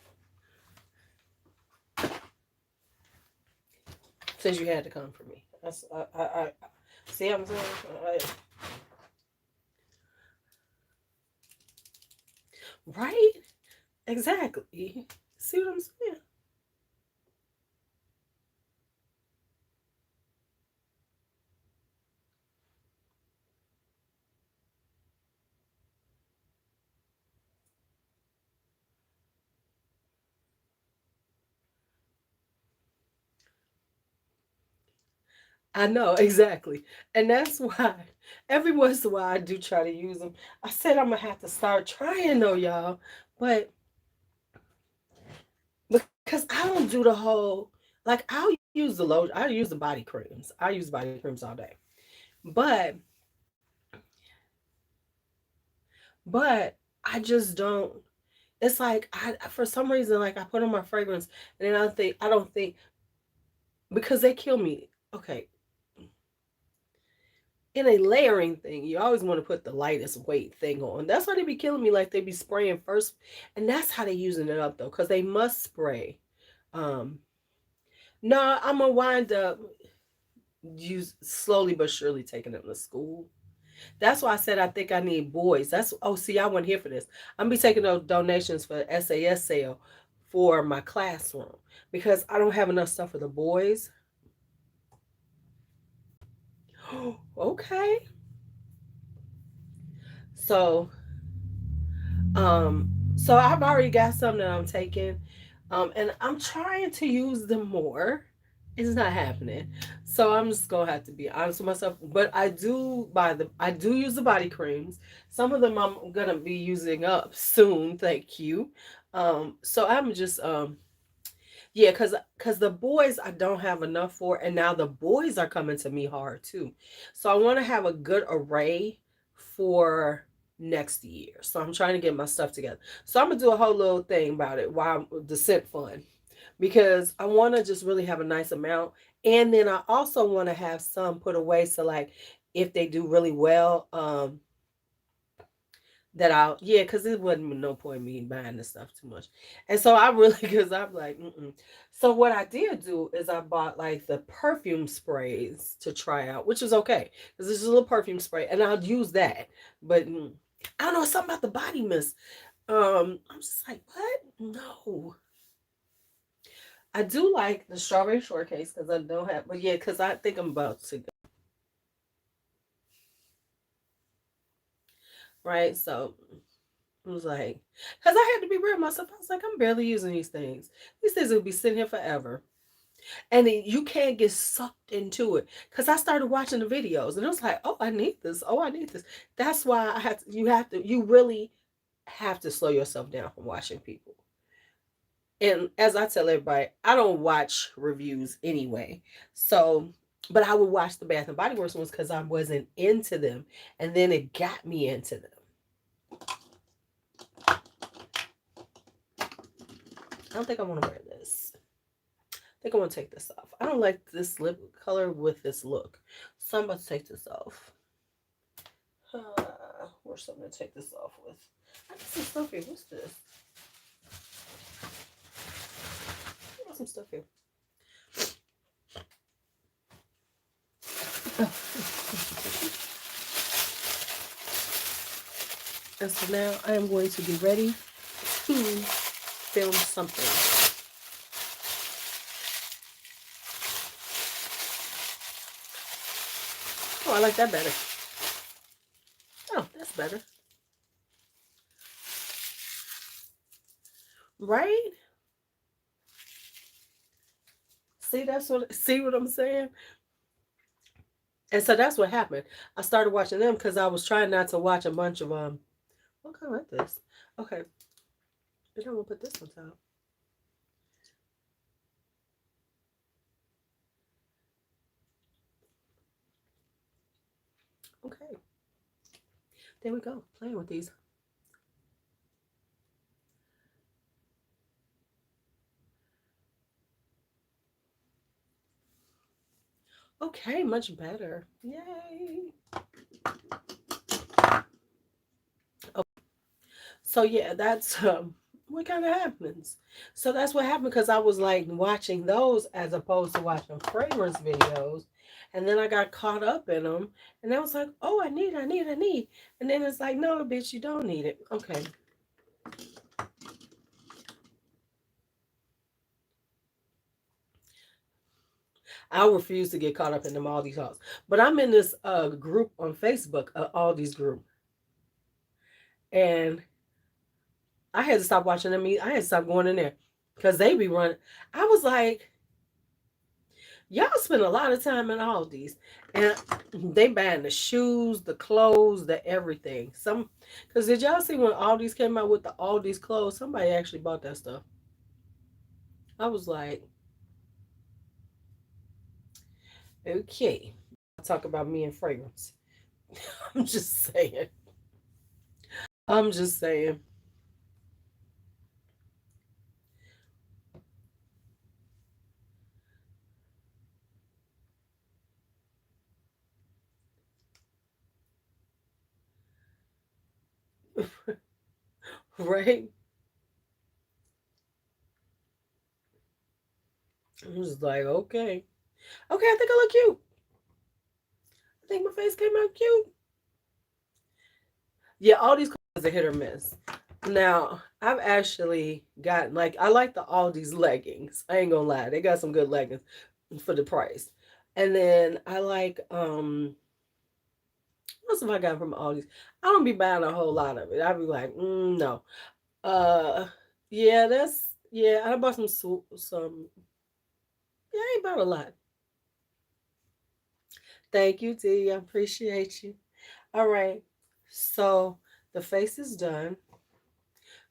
S1: Since you had to come for me. That's I see what I'm saying? Right? Exactly. See what I'm saying? I know, exactly. And that's why every once in a while I do try to use them. I said I'm gonna have to start trying though, y'all. But because I don't do the whole like I'll use the lotion, I use the body creams. I use body creams all day. But but I just don't it's like I for some reason like I put on my fragrance and then I don't think because they kill me. Okay, in a layering thing, you always want to put the lightest weight thing on. That's why they be killing me. Like they be spraying first, and that's how they using it up though, because they must spray. Um, no, I'm gonna wind up use slowly but surely taking them to school. That's why I said I think I need boys. That's see, I wasn't here for this. I'm gonna be taking those donations for SAS sale for my classroom because I don't have enough stuff for the boys. Okay, so so I've already got some that I'm taking. And I'm trying to use them more. It's not happening. So I'm just gonna have to be honest with myself. But I do use the body creams. Some of them I'm gonna be using up soon, thank you. So I'm just yeah, cause the boys I don't have enough for, and now the boys are coming to me hard too. So I want to have a good array for next year. So I'm trying to get my stuff together. So I'm gonna do a whole little thing about it while the scent fund because I want to just really have a nice amount, and then I also want to have some put away so like if they do really well, that I'll yeah, because it wasn't no point me buying this stuff too much, and so I really because I'm like, mm-mm. So what I did do is I bought like the perfume sprays to try out, which is okay because this is a little perfume spray, and I'll use that. But I don't know something about the body mist. I'm just like, what? No, I do like the strawberry shortcake because I don't have, but yeah, because I think I'm about to go right. So I was like, because I had to be real with myself. I was like, I'm barely using these things. These things will be sitting here forever. And then you can't get sucked into it. Because I started watching the videos and it was like, oh, I need this. Oh, I need this. That's why you really have to slow yourself down from watching people. And as I tell everybody, I don't watch reviews anyway. So, but I would watch the Bath and Body Works ones because I wasn't into them. And then it got me into them. I don't think I want to wear this. I think I want to take this off. I don't like this lip color with this look. So I'm about to take this off. Where's something to take this off with? I got some stuff here. What's this? I got some stuff here. Oh. And so now I am going to be ready to film something. Oh, I like that better. Oh, that's better. Right? See what I'm saying? And so that's what happened. I started watching them because I was trying not to watch a bunch of what kind of like this? Okay, but I'm gonna put this on top. Okay, there we go. Playing with these. Okay, much better. Yay. So yeah, that's what kind of happens. So that's what happened because I was like watching those as opposed to watching fragrance videos, and then I got caught up in them, and I was like, oh, I need, and then it's like, no, bitch, you don't need it. Okay, I refuse to get caught up in them all these hauls, but I'm in this group on Facebook, all these group, and I had to stop watching them. I had to stop going in there because they be running. I was like, y'all spend a lot of time in all these, and they buying the shoes, the clothes, the everything. Some, because did y'all see when Aldi's came out with the Aldi's clothes? Somebody actually bought that stuff. I was like, okay, I'll talk about me and fragrance. I'm just saying. I'm just saying. Right? I'm just like, okay, okay. I think I look cute. I think my face came out cute. Yeah, all these clothes are hit or miss. Now, I've actually gotten like I like the Aldi's leggings. I ain't gonna lie, they got some good leggings for the price. And then I like what else have I got from Aldi's? I don't be buying a whole lot of it. I be like, no. Uh, yeah, that's yeah. I bought some. Yeah, I ain't bought a lot. Thank you, T. I appreciate you. All right, so the face is done.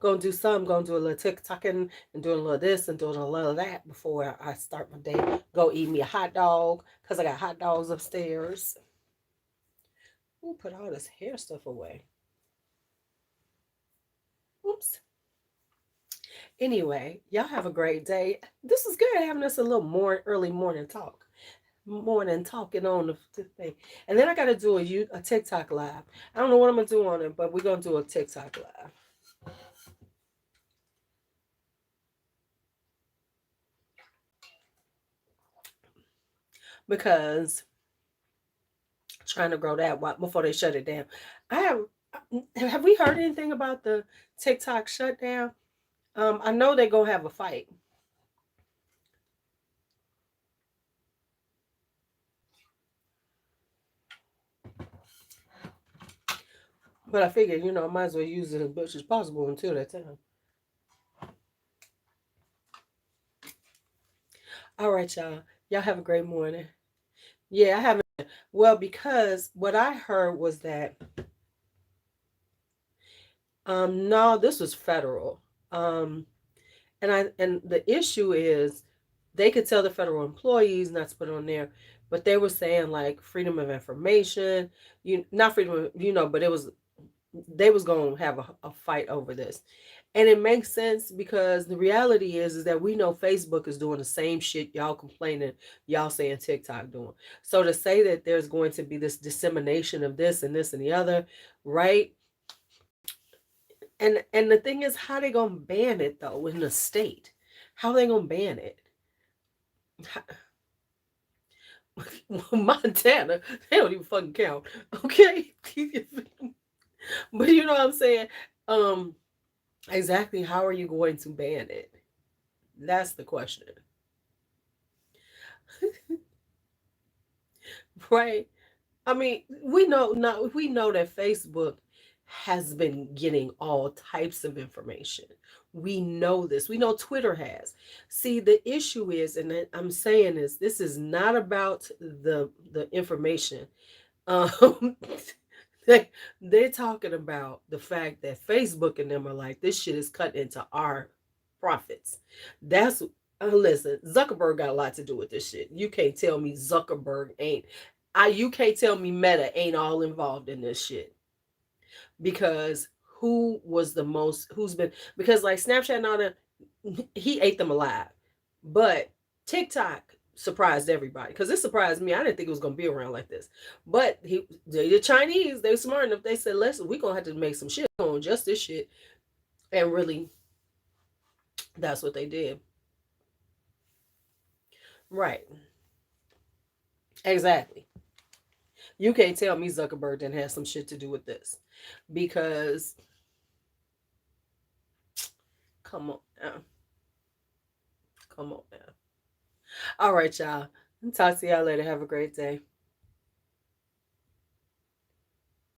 S1: Gonna do some, gonna do a little TikToking and doing a little this and doing a little that before I start my day. Go eat me a hot dog because I got hot dogs upstairs. Ooh, put all this hair stuff away. Oops. Anyway, y'all have a great day. This is good having us a little more early morning talk. Morning talking on the thing. And then I gotta do a TikTok live. I don't know what I'm gonna do on it, but we're gonna do a TikTok live. Because trying to grow that before they shut it down. I have we heard anything about the TikTok shutdown? I know they're gonna have a fight, but I figured I might as well use it as much as possible until that time. All right, y'all. Y'all have a great morning. Yeah, I haven't. Well, because what I heard was that no, this was federal. Um, and the issue is they could tell the federal employees not to put it on there, but they were saying like freedom of information, not freedom of, but it was they was gonna have a fight over this. And it makes sense because the reality is that we know Facebook is doing the same shit y'all complaining, y'all saying TikTok doing. So to say that there's going to be this dissemination of this and this and the other, right? And the thing is, how they gonna ban it though in the state? How they gonna ban it? Montana, they don't even fucking count. Okay. But you know what I'm saying? Um, exactly how are you going to ban it? That's the question. Right? I mean, we know that Facebook has been getting all types of information. We know this. We know Twitter has. See, the issue is, and I'm saying this is not about the information. Um, they're talking about the fact that Facebook and them are like, this shit is cut into our profits. That's listen, Zuckerberg got a lot to do with this shit. You can't tell me Zuckerberg ain't. You can't tell me Meta ain't all involved in this shit, because who was the most, who's been, because like Snapchat and all that, he ate them alive. But TikTok surprised everybody, because it surprised me. I didn't think it was going to be around like this. But the Chinese, they smart enough. They said, listen, we're going to have to make some shit on just this shit. And really, that's what they did. Right. Exactly. You can't tell me Zuckerberg didn't have some shit to do with this. Because, come on now. Come on now. All right, y'all. Talk to y'all later. Have a great day.